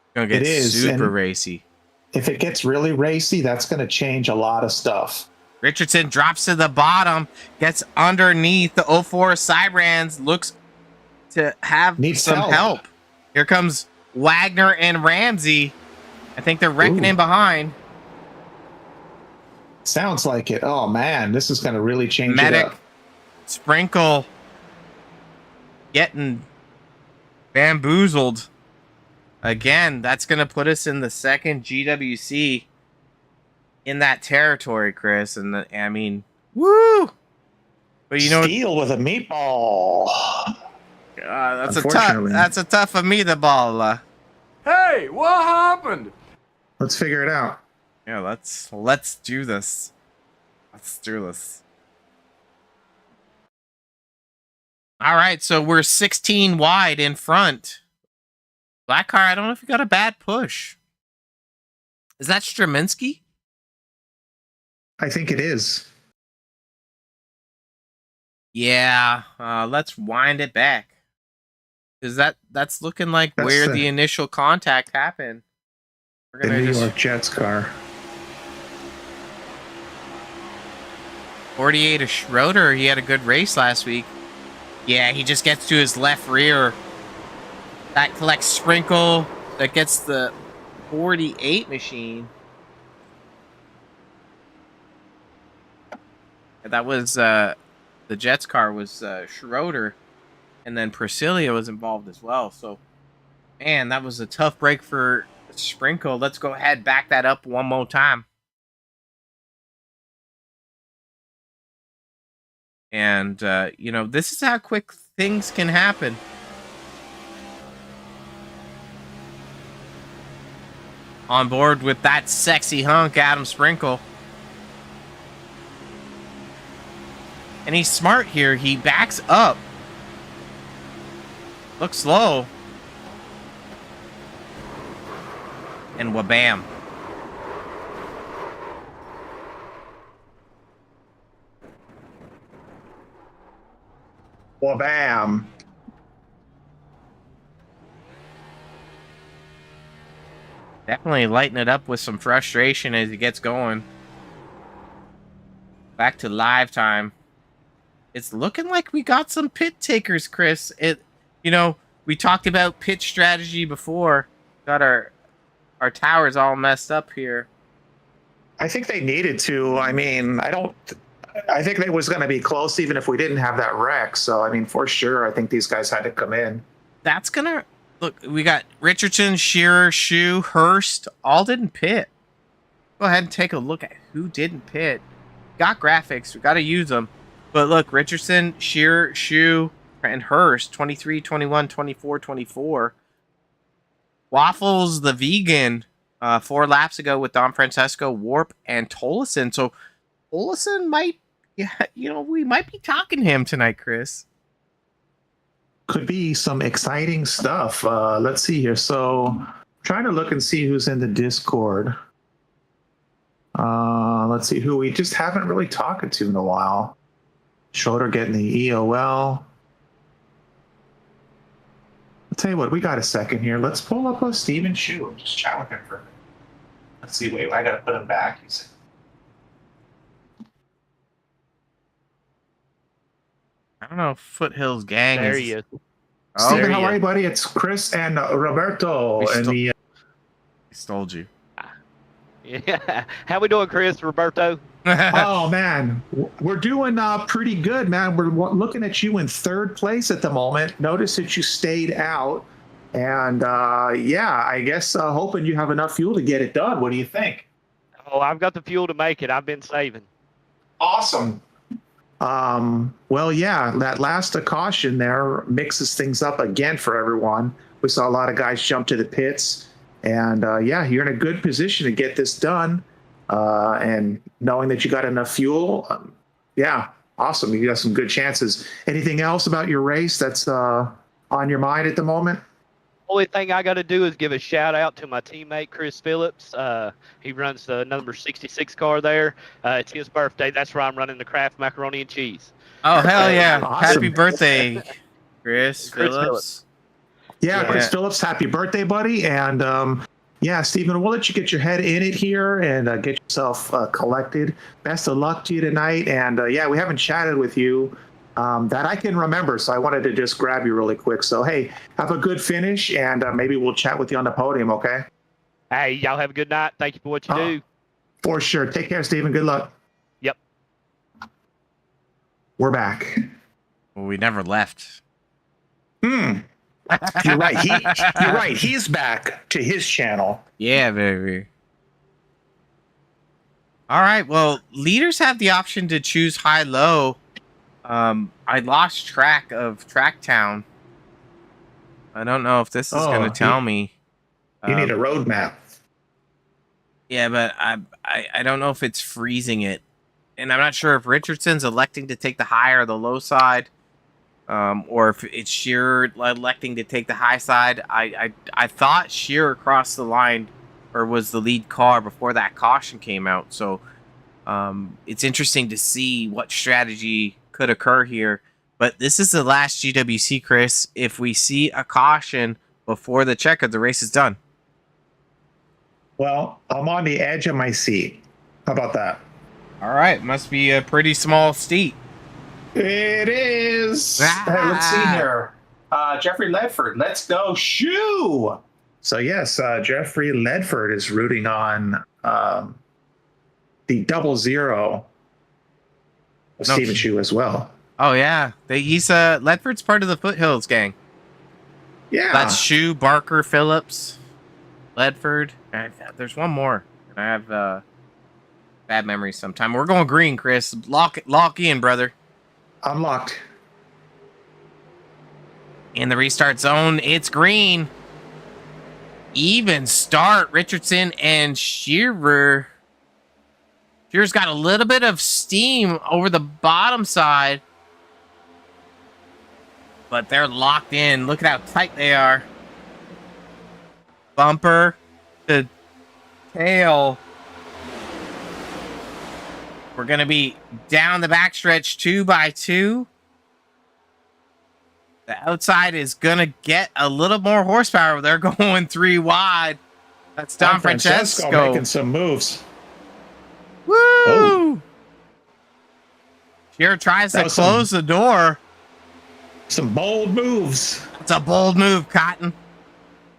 It's going to get It is, super and- racy. If it gets really racy, that's going to change a lot of stuff. Richardson drops to the bottom, gets underneath the 04 Cybrands, looks to have Needs some help. Here comes Wagner and Ramsey. I think they're wrecking Ooh. in behind. Sounds like it. Oh man, this is going to really change it Medic, up. Sprinkle, getting bamboozled. Again, that's going to put us in the second GWC in that territory, Chris. And I mean, woo! But you know, Steel with a meatball. that's Unfortunately. a tough meatball. Hey, what happened? Let's figure it out. Yeah, let's do this. Let's do this. All right, so we're 16 wide in front. Black car, I don't know if you got a bad push. Is that Straminsky? I think it is. Yeah, let's wind it back. Is that's looking like That's where the- the initial contact happened. We're The gonna New just York Jets car. 48 of Schroeder. He had a good race last week. Yeah, he just gets to his left rear. That collects Sprinkle. That gets the 48 machine. And that was the Jets car was Schroeder, and then Priscilla was involved as well. So, man, that was a tough break for Sprinkle. Let's go ahead, back that up one more time. And, this is how quick things can happen. On board with that sexy hunk, Adam Sprinkle. And he's smart here. He backs up. Looks low. And wabam. Well, bam. Definitely lighten it up with some frustration as he gets going. Back to live time. It's looking like we got some pit takers, Chris. We talked about pit strategy before. Got our towers all messed up here. I think they needed to. I mean, I think they was going to be close even if we didn't have that wreck. So, I mean, for sure, I think these guys had to come in. That's gonna look. We got Richardson, Shearer, Shoe, Hurst, all didn't pit. Go ahead and take a look at who didn't pit. Got graphics. We got to use them. But look, Richardson, Shearer, Shoe, and Hurst, 23, 21, 24, 24. Waffles, the vegan, 4 laps ago with Don Francesco, Warp, and Tolleson. So Tolleson might, we might be talking to him tonight, Chris. Could be some exciting stuff. Let's see here. So, trying to look and see who's in the Discord. Let's see who we just haven't really talked to in a while. Schroeder getting the EOL. I'll tell you what, we got a second here. Let's pull up a Steven Shoe. Just chat with him for a minute. Let's see. Wait, I got to put him back. I don't know if Foothills Gang There is... he is. Oh, Steven, there how he are is. you, buddy? It's Chris and Roberto. And the He stole you. Yeah. How we doing, Chris? Roberto? oh man, we're doing pretty good, man. We're looking at you in 3rd place at the moment. Notice that you stayed out, and I guess hoping you have enough fuel to get it done. What do you think? Oh, I've got the fuel to make it. I've been saving. Awesome. That last caution there mixes things up again for everyone. We saw a lot of guys jump to the pits, and you're in a good position to get this done. And knowing that you got enough fuel, awesome. You got some good chances. Anything else about your race that's on your mind at the moment? Only thing I got to do is give a shout out to my teammate Chris Phillips. He runs the number 66 car there. It's his birthday. That's why I'm running the Kraft macaroni and cheese. Oh, hell yeah. Awesome. Happy birthday, Chris Chris Phillips. Yeah, Yeah. Chris Phillips, happy birthday, buddy. And Stephen, we'll let you get your head in it here and get yourself collected. Best of luck to you tonight. And we haven't chatted with you that I can remember, so I wanted to just grab you really quick. So, hey, have a good finish, and maybe we'll chat with you on the podium, okay? Hey, y'all have a good night. Thank you for what you do. For sure. Take care, Stephen. Good luck. Yep. We're back. Well, we never left. You're right. You're right. He's back to his channel. Yeah, baby. All right. Well, leaders have the option to choose high-low. I lost track of Tracktown. I don't know if this is going to tell me. You need a roadmap. Yeah, but I don't know if it's freezing it. And I'm not sure if Richardson's electing to take the high or the low side. Or if it's Shearer electing to take the high side. I thought Shearer crossed the line or was the lead car before that caution came out. So it's interesting to see what strategy could occur here. But this is the last GWC, Chris. If we see a caution before the checker, the race is done. Well, I'm on the edge of my seat. How about that? All right, must be a pretty small seat. It is. Hey, let's see here. Jeffrey Ledford, let's go Shoe. So yes, Jeffrey Ledford is rooting on the 00 of Stephen Shoe as well. Oh yeah, he's Ledford's part of the Foothills gang. Yeah, that's Shoe, Barker, Phillips, Ledford. There's one more, and I have bad memories. Sometime we're going green, Chris. Lock in, brother. I'm locked. In the restart zone, it's green. Even start, Richardson and Shearer. Shearer's got a little bit of steam over the bottom side, but they're locked in. Look at how tight they are. Bumper to tail. We're going to be down the backstretch 2 by 2. The outside is going to get a little more horsepower. They're going 3 wide. That's Don Francesco making some moves. Woo! Oh. Shearer tries to close the door. Some bold moves. It's a bold move, Cotton.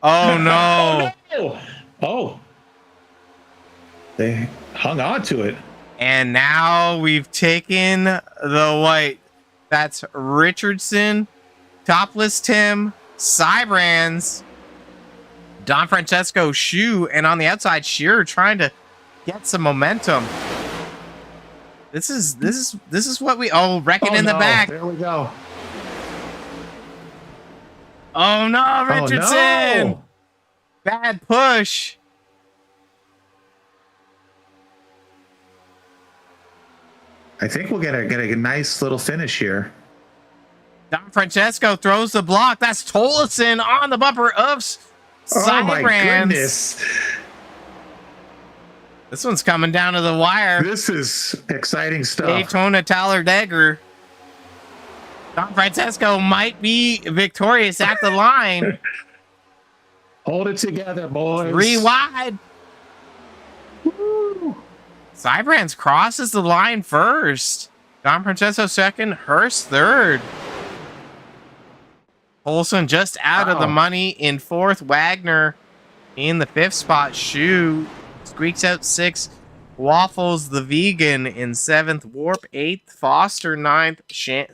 Oh, no. Oh, no. Oh. They hung on to it. And now we've taken the white. That's Richardson, Topless Tim, Cybrands, Don Francesco, Shoe, and on the outside, Shearer trying to get some momentum. This is what we reckon in the back. There we go. Oh no, Richardson! Oh, no. Bad push. I think we'll get a nice little finish here. Don Francesco throws the block. That's Tolleson on the bumper of Cybrands. Oh my goodness. This one's coming down to the wire. This is exciting stuff. Daytona Talladega. Don Francesco might be victorious at the line. Hold it together, boys. 3 wide. Woo. Cybrands crosses the line first. Don Francesco second. Hurst third. Olson just out of the money in 4th. Wagner in the 5th spot. Shoe squeaks out 6th. Waffles the vegan in 7th. Warp 8th. Foster 9th.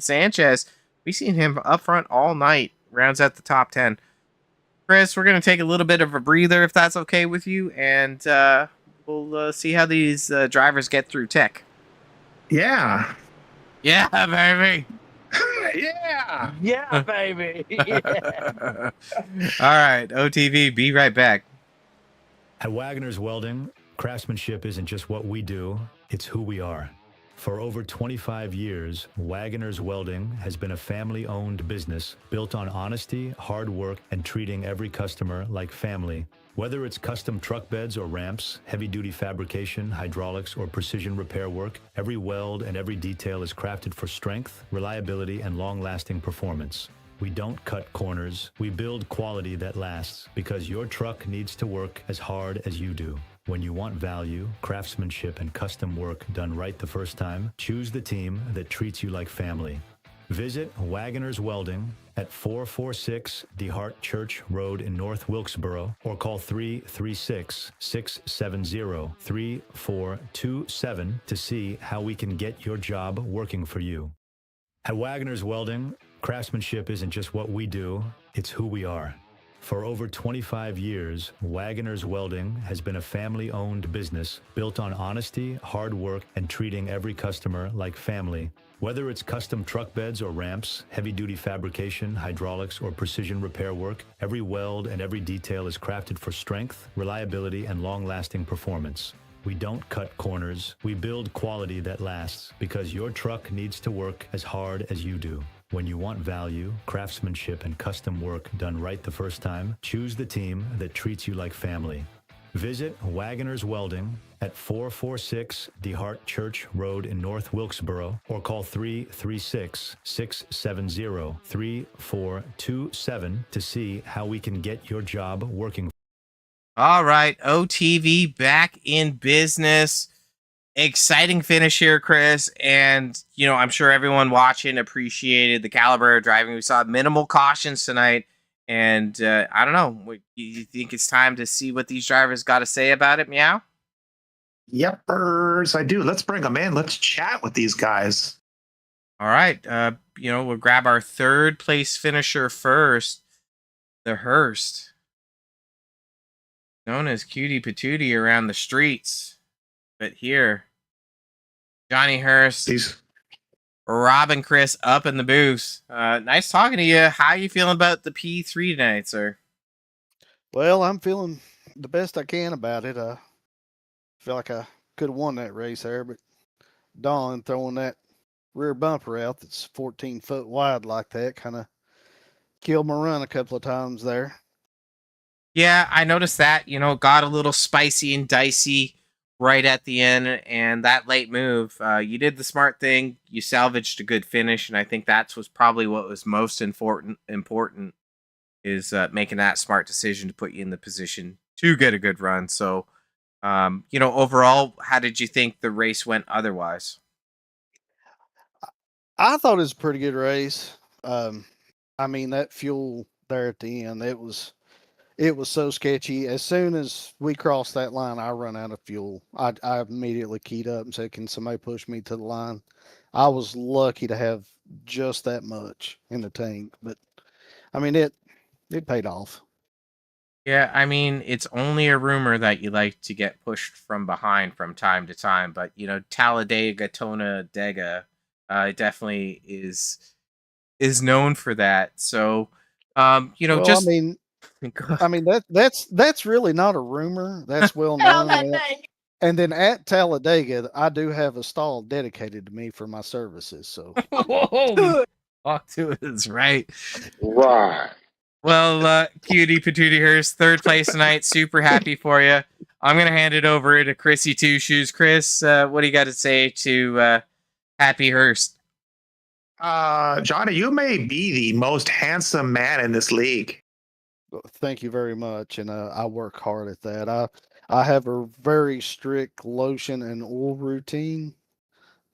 Sanchez. We've seen him up front all night. Rounds out the top 10. Chris, we're going to take a little bit of a breather if that's okay with you. And we'll see how these drivers get through tech. Yeah. Yeah, baby. Yeah. Yeah, baby. Yeah. All right, OTV, be right back. At Wagoner's Welding, craftsmanship isn't just what we do, it's who we are. For over 25 years, Wagoner's Welding has been a family-owned business built on honesty, hard work, and treating every customer like family. Whether it's custom truck beds or ramps, heavy-duty fabrication, hydraulics, or precision repair work, every weld and every detail is crafted for strength, reliability, and long-lasting performance. We don't cut corners, we build quality that lasts, because your truck needs to work as hard as you do. When you want value, craftsmanship, and custom work done right the first time, choose the team that treats you like family. Visit Wagoner's Welding at 446 DeHart Church Road in North Wilkesboro, or call 336-670-3427 to see how we can get your job working for you. At Wagoner's Welding, craftsmanship isn't just what we do, it's who we are. For over 25 years, Wagoner's Welding has been a family-owned business built on honesty, hard work, and treating every customer like family. Whether it's custom truck beds or ramps, heavy-duty fabrication, hydraulics, or precision repair work, every weld and every detail is crafted for strength, reliability, and long-lasting performance. We don't cut corners, we build quality that lasts, because your truck needs to work as hard as you do. When you want value, craftsmanship, and custom work done right the first time, choose the team that treats you like family. Visit Wagoner's Welding at 446 DeHart Church Road in North Wilkesboro, or call 336-670-3427 to see how we can get your job working. All right, OTV back in business. Exciting finish here, Chris. And, I'm sure everyone watching appreciated the caliber of driving. We saw minimal cautions tonight. And I don't know. You think it's time to see what these drivers got to say about it, Meow? Yepers, I do. Let's bring them in. Let's chat with these guys. All right. We'll grab our third place finisher first. The Hearst. Known as Cutie Patootie around the streets. But here, Johnny Hurst, Rob and Chris up in the booth. Nice talking to you. How are you feeling about the P3 tonight, sir? Well, I'm feeling the best I can about it. I feel like I could have won that race there, but Don throwing that rear bumper out that's 14 foot wide like that kind of killed my run a couple of times there. Yeah, I noticed that. Got a little spicy and dicey right at the end, and that late move, you did the smart thing. You salvaged a good finish, and I think that was probably what was most important is making that smart decision to put you in the position to get a good run. So, overall, how did you think the race went otherwise? I thought it was a pretty good race. That fuel there at the end, it was so sketchy. As soon as we crossed that line, I run out of fuel. I immediately keyed up and said, "Can somebody push me to the line?" I was lucky to have just that much in the tank, but it paid off. Yeah, it's only a rumor that you like to get pushed from behind from time to time, but Talladega, Dega, definitely is known for that. So, well, that's really not a rumor. That's well known. And then at Talladega, I do have a stall dedicated to me for my services. So, talk to us, right? Right. Well, Cutie Patootie Hurst, third place tonight. Super happy for you. I'm gonna hand it over to Chrissy Two Shoes. Chris, what do you got to say to Happy Hurst? Johnny, you may be the most handsome man in this league. thank you very much, and I work hard at that. I have a very strict lotion and oil routine.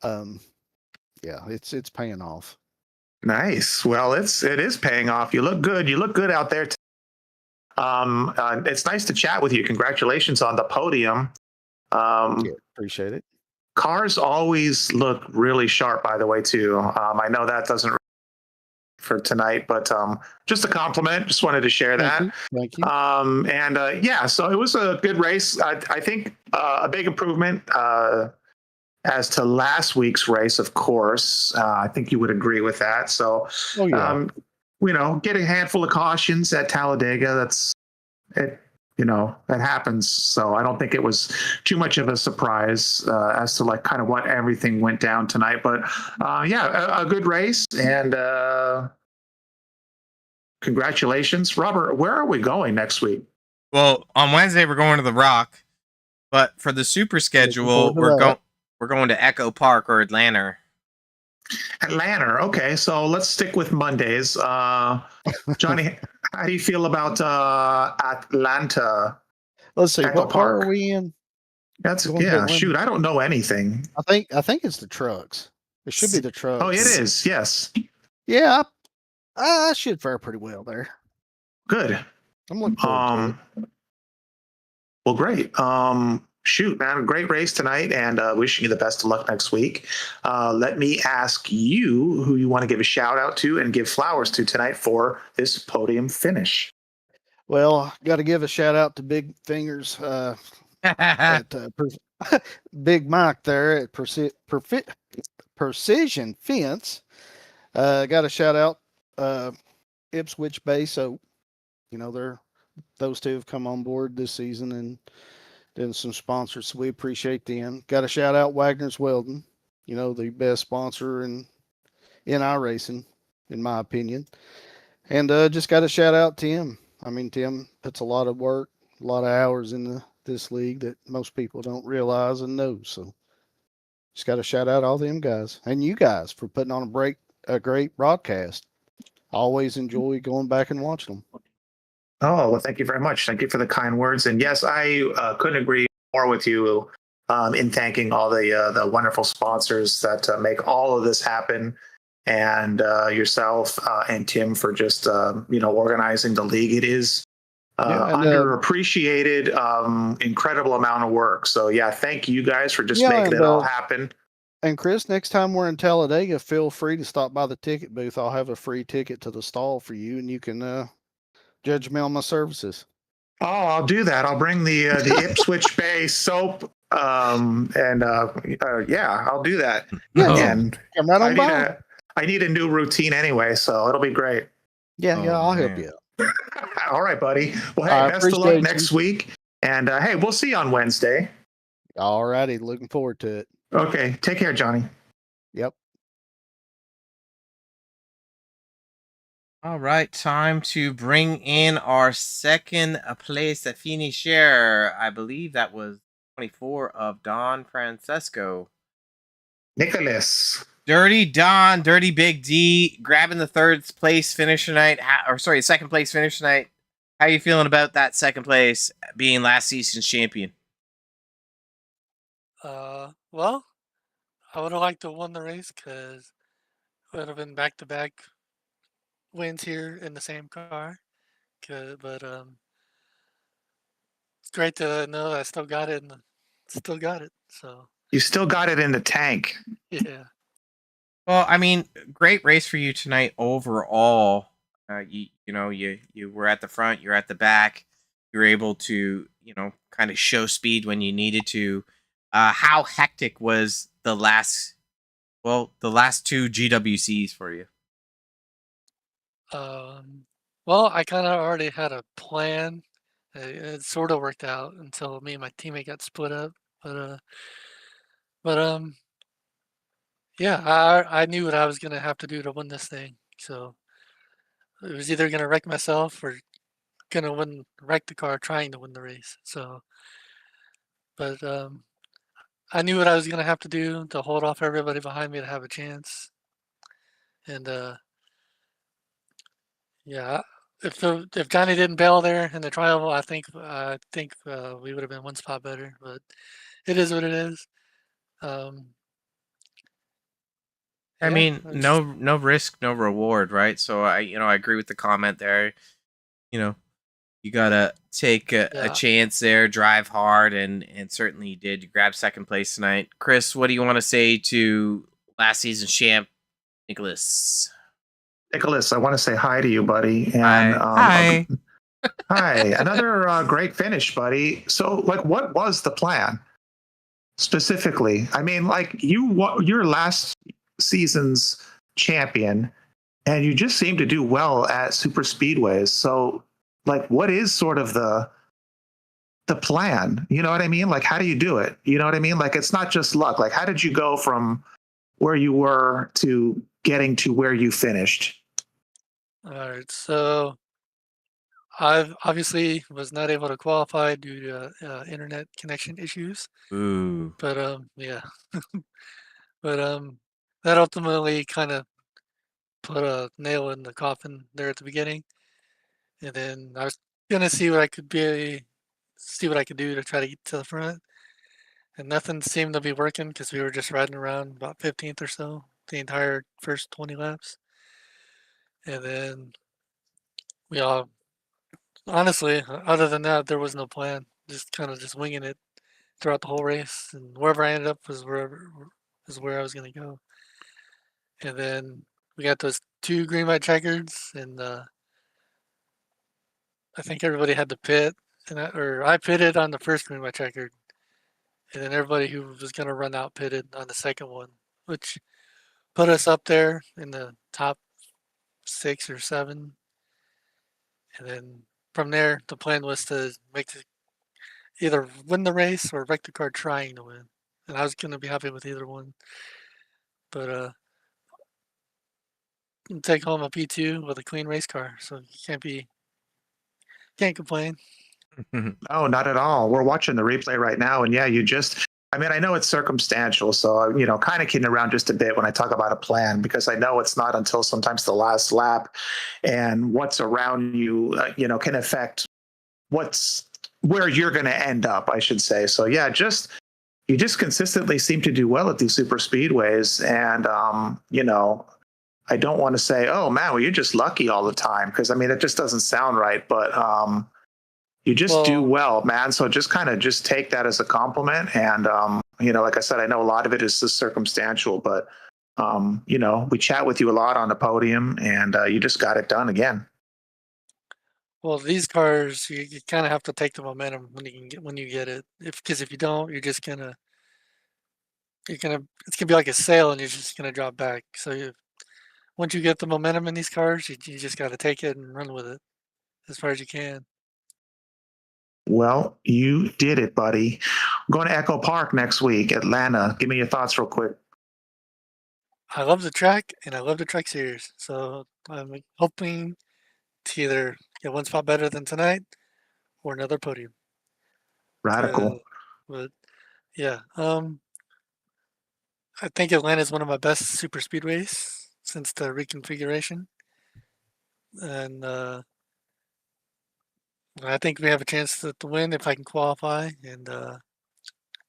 Yeah, it's paying off. Nice. Well, it is paying off. You look good. You look good out there. It's nice to chat with you. Congratulations on the podium. Yeah, appreciate it. Cars always look really sharp, by the way, too. I know that doesn't for tonight, but just a compliment. Just wanted to share that. Thank you. So it was a good race. I think a big improvement as to last week's race, of course. I think you would agree with that. So, get a handful of cautions at Talladega. That's it. That happens. So I don't think it was too much of a surprise as to kind of what everything went down tonight. But a good race, and congratulations, Robert. Where are we going next week? Well, on Wednesday we're going to the Rock, but for the super schedule we're going to Echo Park or Atlanta. Atlanta. Okay, so let's stick with Mondays. Johnny, how do you feel about Atlanta? Let's see. Echo What part Park. are we in? Shoot, I don't know anything. I think it's the trucks. It should be the trucks. Oh, it is. Yes. Yeah, I should fare pretty well there. Good. I'm looking forward to it. Well, great. Shoot, man, great race tonight, and wishing you the best of luck next week. Let me ask you who you want to give a shout out to and give flowers to tonight for this podium finish. Well, got to give a shout out to Big Fingers, at Big Mike there at Precision Fence. Got to shout out Ipswich Bay. So, those two have come on board this season and done some sponsors. So we appreciate them. Got to shout out Wagoner's Welding, the best sponsor in iRacing, in my opinion. And just got to shout out Tim. Tim puts a lot of work, a lot of hours this league that most people don't realize and know. So just got to shout out all them guys and you guys for putting on a great broadcast. Always enjoy going back and watching them. Oh, well, thank you very much. Thank you for the kind words. And yes, I couldn't agree more with you in thanking all the wonderful sponsors that make all of this happen, and yourself and Tim for just organizing the league. It is underappreciated, incredible amount of work. So yeah, thank you guys for just making it all happen. And Chris, next time we're in Talladega, feel free to stop by the ticket booth. I'll have a free ticket to the stall for you, and you can judge me on my services. Oh, I'll do that. I'll bring the Ipswich Bay soap, and yeah, I'll do that. Yeah, and come right on by. I need a new routine anyway, so it'll be great. Yeah, I'll help you. All right, buddy. Well, hey, best of luck next week, and hey, we'll see you on Wednesday. All righty, looking forward to it. Okay, take care, Johnny. Yep. All right, time to bring in our second place finisher. I believe that was 24 of Don Francesco. Nicholas. Dirty Don, Dirty Big D, grabbing the third place finish tonight. Second place finish tonight. How are you feeling about that second place being last season's champion? Well, I would have liked to have won the race because it would have been back-to-back wins here in the same car. But it's great to know I still got it and still got it. So you still got it in the tank. Yeah. Well, I mean, great race for you tonight overall. You were at the front, you're at the back. You were able to, kind of show speed when you needed to. How hectic was the last two GWCs for you? Well, I kind of already had a plan. It sort of worked out until me and my teammate got split up. But yeah, I knew what I was gonna have to do to win this thing. So it was either gonna wreck myself or gonna wreck the car trying to win the race. So, but I knew what I was gonna have to do to hold off everybody behind me to have a chance. And yeah, if Johnny didn't bail there in the trial, I think we would have been one spot better. But it is what it is. I mean, no risk, no reward, right? So I agree with the comment there. You gotta take a chance there, drive hard, and certainly you did. You grabbed second place tonight. Chris, what do you want to say to last season's champ, Nicholas? Nicholas, I want to say hi to you, buddy. And hi. Hi. Another great finish, buddy. So, what was the plan specifically? I mean, you're last season's champion, and you just seem to do well at super speedways. So, what is sort of the plan? You know what I mean? How do you do it? You know what I mean? It's not just luck. How did you go from where you were to getting to where you finished? All right, so I obviously was not able to qualify due to internet connection issues. Ooh. But yeah, but that ultimately kind of put a nail in the coffin there at the beginning, and then I was gonna see what I could do to try to get to the front, and nothing seemed to be working because we were just riding around about 15th or so the entire first 20 laps, and then we all honestly, other than that, there was no plan. Just kind of just winging it throughout the whole race, and wherever I ended up was where I was gonna go. And then we got those 2 green light checkers, and I think everybody had to pit, and I pitted on the first green light checkered, and then everybody who was gonna run out pitted on the second one, which put us up there in the top 6 or 7. And then from there, the plan was to either win the race or wreck the car trying to win, and I was gonna be happy with either one. But take home a P2 with a clean race car, so you can't complain. No, not at all. We're watching the replay right now, and yeah, I mean, I know it's circumstantial, so kind of kidding around just a bit when I talk about a plan, because I know it's not until sometimes the last lap, and what's around you, can affect where you're going to end up, I should say. So yeah, you just consistently seem to do well at these super speedways, and I don't want to say, oh man, well, you're just lucky all the time, because I mean, it just doesn't sound right, but you just do well, man. So just take that as a compliment. And, like I said, I know a lot of it is just circumstantial, but, we chat with you a lot on the podium, and you just got it done again. Well, these cars, you kind of have to take the momentum when you get it. Because if you don't, it's gonna be like a sail, and you're just gonna drop back. So once you get the momentum in these cars, you just got to take it and run with it as far as you can. Well, you did it, buddy. I'm going to Echo Park next week, Atlanta. Give me your thoughts real quick. I love the track, and I love the track series. So I'm hoping to either get one spot better than tonight or another podium. Radical. But yeah, I think Atlanta is one of my best super speedways since the reconfiguration, and I think we have a chance to win if I can qualify and not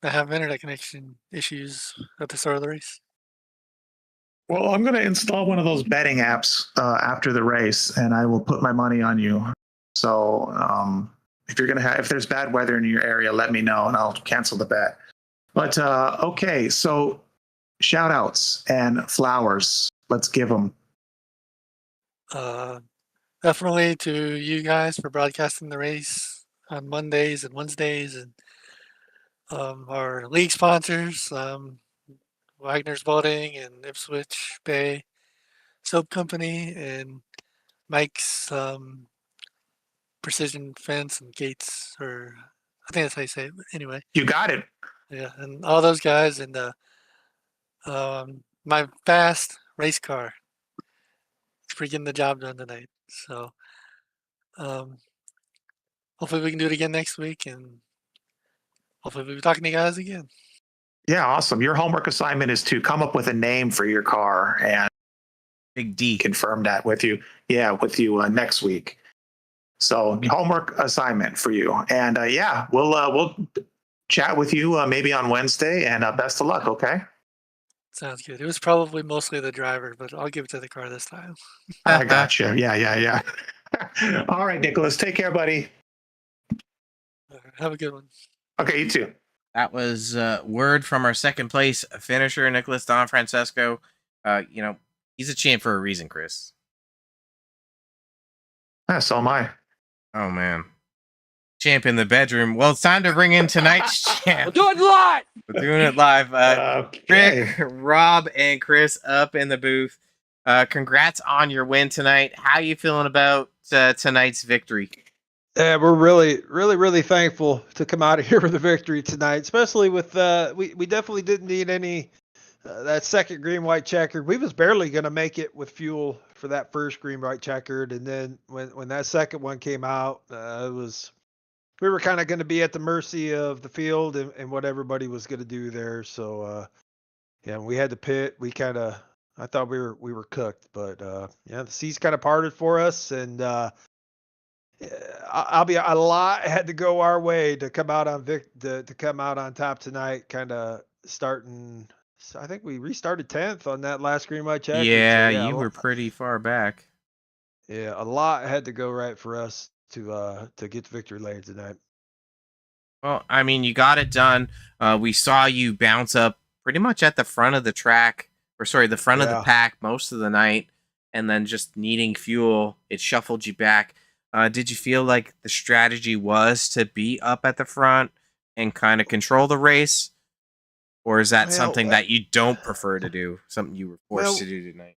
have internet connection issues at the start of the race. Well, I'm going to install one of those betting apps after the race, and I will put my money on you. So if there's bad weather in your area, let me know, and I'll cancel the bet. But okay, so shout outs and flowers. Let's give them. Definitely to you guys for broadcasting the race on Mondays and Wednesdays, and our league sponsors, Wagner's Welding and Ipswich Bay Soap Company, and Mike's Precision Fence and Gates, or I think that's how you say it. But anyway, You got it. yeah, and all those guys, and my fast race car for getting the job done tonight. So hopefully we can do it again next week, and hopefully we'll be talking to you guys again. Yeah, awesome. Your homework assignment is to come up with a name for your car and Big D. confirm that with you. Yeah, with you next week. So homework assignment for you. And yeah, we'll chat with you maybe on Wednesday, and best of luck. Okay. Sounds good. It was probably mostly the driver, but I'll give it to the car this time. I got you. Yeah. All right, Nicholas. Take care, buddy. Have a good one. Okay, you too. That was word from our second place finisher, Nicholas Don Francesco. He's a champ for a reason, Chris. Yeah, so am I. Oh, man. Champ in the bedroom. Well, it's time to bring in tonight's champ. Do it live! We're doing it live. Okay. Rick, Rob, and Chris up in the booth. Congrats on your win tonight. How you feeling about tonight's victory? Yeah, we're really thankful to come out of here with a victory tonight, especially with we definitely didn't need any that second green white checkered. We was barely going to make it with fuel for that first green white checkered, and then when that second one came out, we were kind of going to be at the mercy of the field and what everybody was going to do there. So yeah, we had to pit. I thought we were cooked, but yeah, the seas kind of parted for us, and a lot had to go our way to come out on to come out on top tonight. Kind of starting, I think we restarted 10th on that last green white check. Yeah, so, you were pretty far back. Yeah, a lot had to go right for us to get the victory lane tonight. Well, I mean, you got it done. We saw you bounce up pretty much at the front of the track, the front of the pack most of the night, and then just needing fuel, it shuffled you back. Did you feel like the strategy was to be up at the front and kind of control the race? Or is that something that you don't prefer to do, something you were forced to do tonight?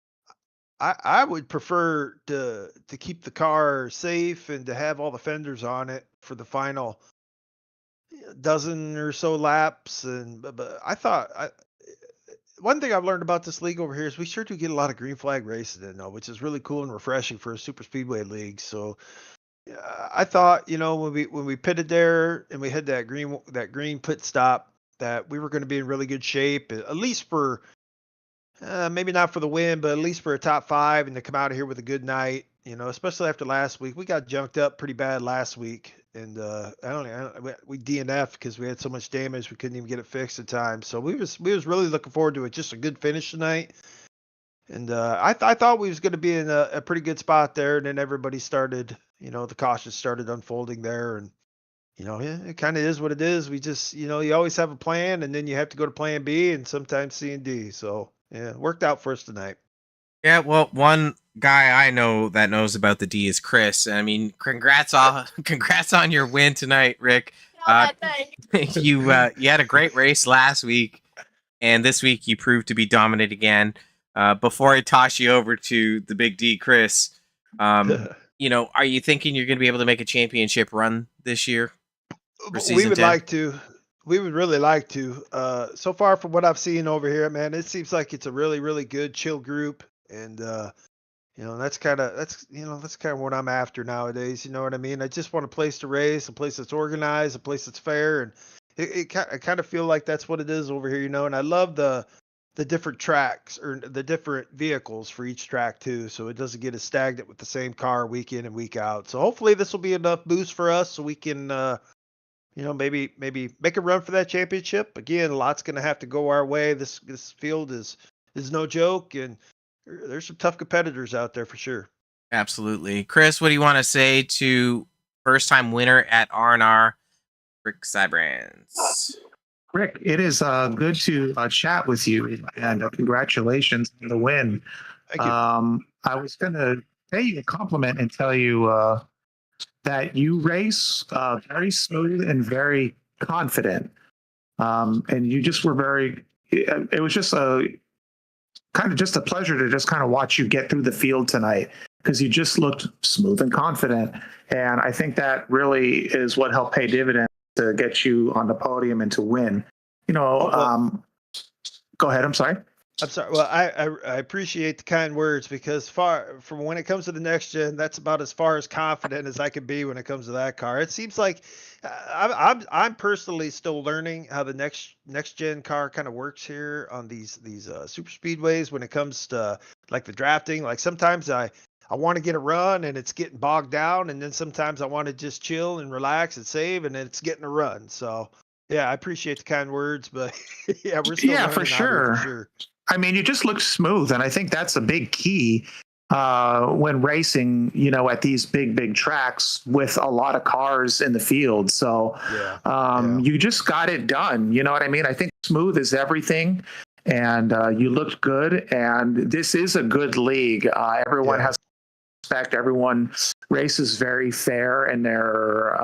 I would prefer to keep the car safe and to have all the fenders on it for the final dozen or so laps. But I thought one thing I've learned about this league over here is we sure do get a lot of green flag races in, though, which is really cool and refreshing for a super speedway league. So I thought, when we pitted there and we had that green pit stop, that we were going to be in really good shape, at least for maybe not for the win, but at least for a top 5 and to come out of here with a good night. Especially after last week, we got junked up pretty bad last week, and we DNF because we had so much damage we couldn't even get it fixed in time. So we was really looking forward to it, just a good finish tonight. And I thought we was going to be in a pretty good spot there, and then everybody started, the caution started unfolding there, and it kind of is what it is. We just, you always have a plan, and then you have to go to plan B, and sometimes C and D. So yeah, it worked out for us tonight. Yeah, well, one guy I know that knows about the D is Chris. I mean, congrats on your win tonight, Rick. You had a great race last week, and this week you proved to be dominant again. Before I toss you over to the big D, Chris, are you thinking you're going to be able to make a championship run this year? We would like to. We would really like to. So far from what I've seen over here, man, it seems like it's a really, really good, chill group, and that's kind of what I'm after nowadays. You know what I mean? I just want a place to race, a place that's organized, a place that's fair, and I kind of feel like that's what it is over here. And I love the different tracks or the different vehicles for each track too, so it doesn't get as stagnant with the same car week in and week out. So hopefully this will be enough boost for us so we can maybe make a run for that championship. Again, a lot's going to have to go our way. This field is no joke, and there's some tough competitors out there for sure. Absolutely. Chris, what do you want to say to first-time winner at R&R, Rick Cybrands? Rick, it is good to chat with you, and congratulations on the win. Thank you. I was going to pay you a compliment and tell you that you race very smooth and very confident, and you just were very. It was just a pleasure to just kind of watch you get through the field tonight, because you just looked smooth and confident, and I think that really is what helped pay dividends to get you on the podium and to win. Go ahead. I'm sorry. Well, I appreciate the kind words, because from when it comes to the next gen, that's about as far as confident as I can be when it comes to that car. It seems like I'm personally still learning how the next gen car kind of works here on these super speedways when it comes to like the drafting. Like sometimes I want to get a run and it's getting bogged down, and then sometimes I want to just chill and relax and save, and then it's getting a run. So yeah, I appreciate the kind words, but yeah, we're still learning for sure. for sure. I mean, you just look smooth, and I think that's a big key when racing, at these big tracks with a lot of cars in the field. So you just got it done. You know what I mean? I think smooth is everything, and you looked good, and this is a good league. Everyone has respect. Everyone races very fair, and they're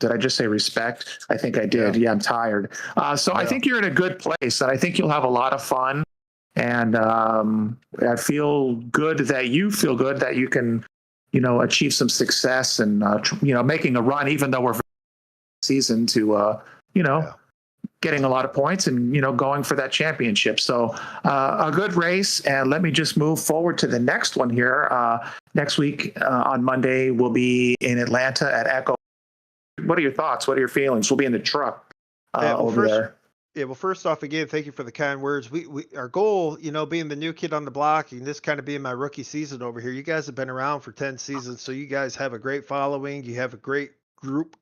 did I just say respect? I think I did. Yeah, I'm tired. So I think you're in a good place, and I think you'll have a lot of fun. And I feel good that you feel good that you can, achieve some success and, making a run, even though we're season to, getting a lot of points and, going for that championship. So a good race. And let me just move forward to the next one here. Next week on Monday, we'll be in Atlanta at Echo. What are your thoughts? What are your feelings? We'll be in the truck over there. Yeah, well, first off, again, thank you for the kind words. We our goal, being the new kid on the block, and this kind of being my rookie season over here. You guys have been around for 10 seasons, so you guys have a great following. You have a great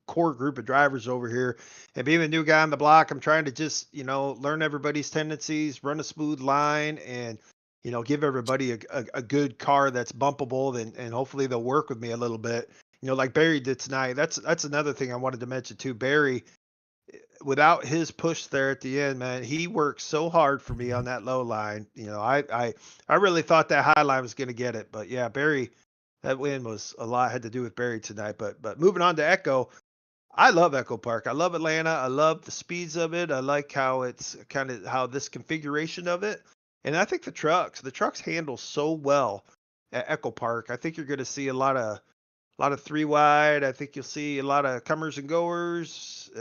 core group of drivers over here. And being a new guy on the block, I'm trying to just, learn everybody's tendencies, run a smooth line, and give everybody a good car that's bumpable, and hopefully they'll work with me a little bit. Like Barry did tonight. That's another thing I wanted to mention too. Barry, without his push there at the end, man, he worked so hard for me on that low line. I really thought that high line was going to get it, but yeah, Barry, that win was a lot had to do with Barry tonight. But moving on to Echo, I love Echo Park. I love Atlanta. I love the speeds of it. I like how it's kind of how this configuration of it, and I think the trucks handle so well at Echo Park. I think you're going to see a lot of 3 wide. I think you'll see a lot of comers and goers.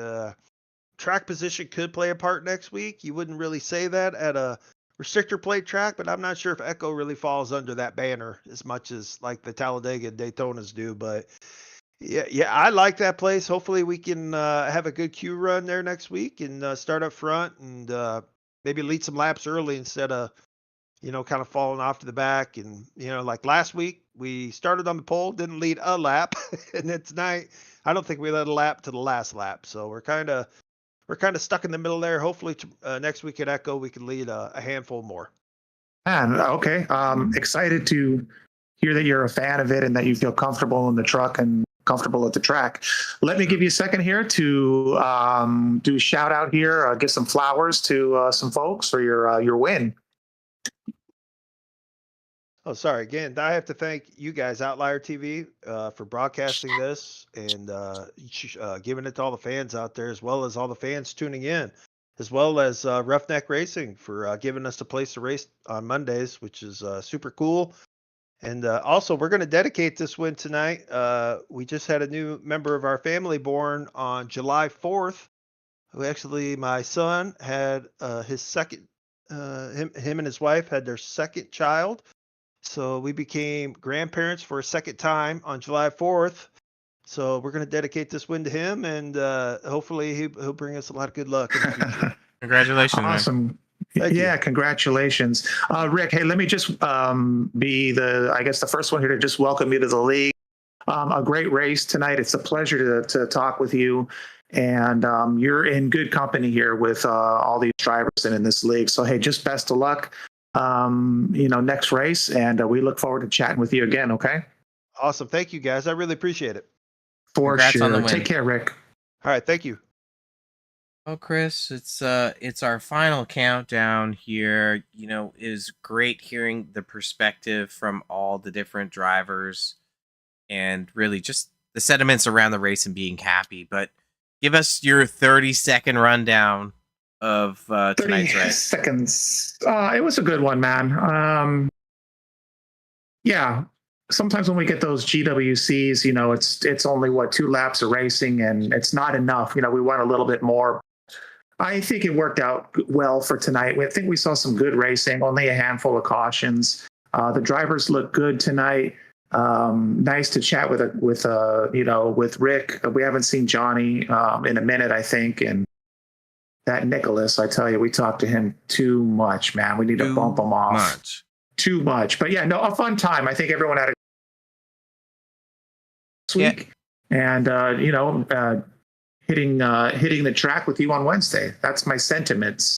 Track position could play a part next week. You wouldn't really say that at a restrictor plate track, but I'm not sure if Echo really falls under that banner as much as like the Talladega and Daytonas do. But yeah, I like that place. Hopefully we can have a good Q run there next week and start up front and maybe lead some laps early instead of, kind of falling off to the back. And, like last week, we started on the pole, didn't lead a lap. And then tonight, I don't think we led a lap to the last lap. So we're kind of stuck in the middle there. Hopefully next week at Echo, we can lead a handful more. Man, okay. Excited to hear that you're a fan of it and that you feel comfortable in the truck and comfortable at the track. Let me give you a second here to do a shout out here, give some flowers to some folks for your win. Oh, sorry. Again, I have to thank you guys, Outlier TV, for broadcasting this and giving it to all the fans out there, as well as all the fans tuning in, as well as Roughneck Racing for giving us a place to race on Mondays, which is super cool. And also, we're going to dedicate this win tonight. We just had a new member of our family born on July 4th. Who actually, my son had his second, him and his wife had their second child. So we became grandparents for a second time on July 4th. So we're going to dedicate this win to him, and hopefully he'll bring us a lot of good luck in the future. Congratulations, Awesome. Thank you. Congratulations. Rick, hey, let me just be the first one here to just welcome you to the league. A great race tonight. It's a pleasure to talk with you. And you're in good company here with all these drivers and in this league. So, hey, just best of luck. Next race, and we look forward to chatting with you again. Okay. Awesome. Thank you, guys. I really appreciate it. For Congrats on the sure. win. Take care, Rick. All right. Thank you. Oh, Chris, it's our final countdown here. It is great hearing the perspective from all the different drivers and really just the sentiments around the race and being happy. But give us your 30-second rundown of tonight's 30 race. seconds. It was a good one, man. Yeah. Sometimes when we get those GWCs, it's only 2 laps of racing, and it's not enough. We want a little bit more. I think it worked out well for tonight. I think we saw some good racing, only a handful of cautions. The drivers look good tonight. Nice to chat with Rick. We haven't seen Johnny in a minute, I think, and that Nicholas, I tell you, we talked to him too much, man. We need to bump him off. Too much. But yeah, no, a fun time. I think everyone had a week, and hitting the track with you on Wednesday. That's my sentiments.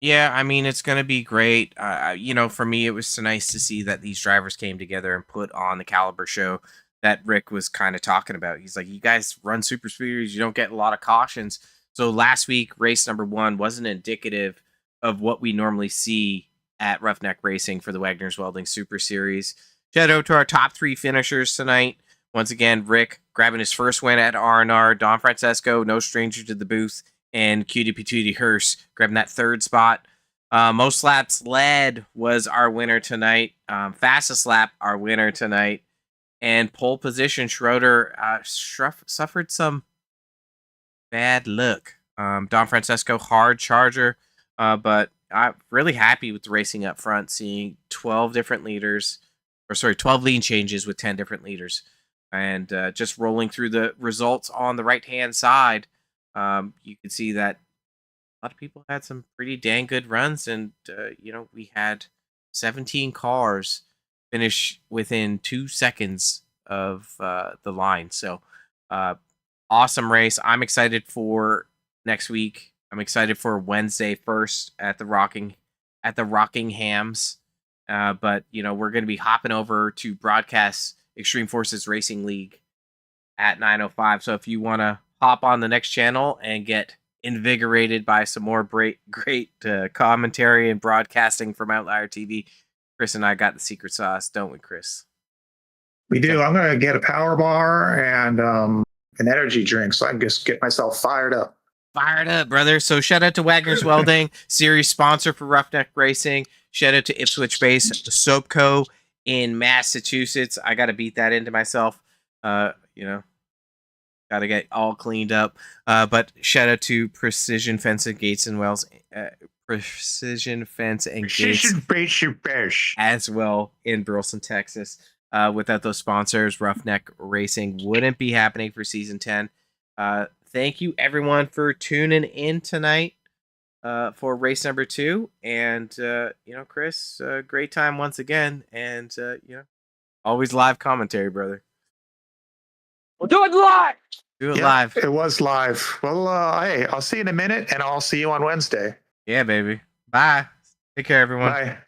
Yeah, I mean, it's going to be great. For me, it was nice to see that these drivers came together and put on the caliber show that Rick was kind of talking about. He's like, you guys run super speeders, you don't get a lot of cautions. So last week, race number 1 wasn't indicative of what we normally see at Roughneck Racing for the Wagoner's Welding Super Series. Shout out to our top 3 finishers tonight. Once again, Rick grabbing his first win at R&R, Don Francesco, no stranger to the booth, and Cutie Patootie Hearst grabbing that 3rd spot. Most laps led was our winner tonight. Fastest lap, our winner tonight. And pole position, Schroeder suffered some bad luck. Don Francesco, hard charger, but I'm really happy with the racing up front, seeing 12 lead changes with 10 different leaders. And just rolling through the results on the right-hand side, you can see that a lot of people had some pretty dang good runs. And, we had 17 cars finish within 2 seconds of the line. So awesome race. I'm excited for next week. I'm excited for Wednesday first at the Rockinghams. But, we're going to be hopping over to broadcast Extreme Forces Racing League at 9:05. So if you want to hop on the next channel and get invigorated by some more great commentary and broadcasting from Outlier TV, Chris and I got the secret sauce, don't we, Chris? We do. I'm going to get a power bar and an energy drink so I can just get myself fired up. Fired up, brother. So shout out to Wagner's Welding, series sponsor for Roughneck Racing. Shout out to Ipswich based Soap Co. in Massachusetts. I got to beat that into myself. Got to get all cleaned up. But shout out to Precision Fencing Gates and Wells, Precision Fence and Gates Precision Pressure Bash. as well in Burleson, Texas. Without those sponsors, Roughneck Racing wouldn't be happening for season 10. Thank you everyone for tuning in tonight for race number 2. And Chris, great time once again. And always live commentary, brother. We'll do it live. Do it Yep, live. It was live. Well, hey, I'll see you in a minute, and I'll see you on Wednesday. Yeah, baby. Bye. Take care, everyone. Bye.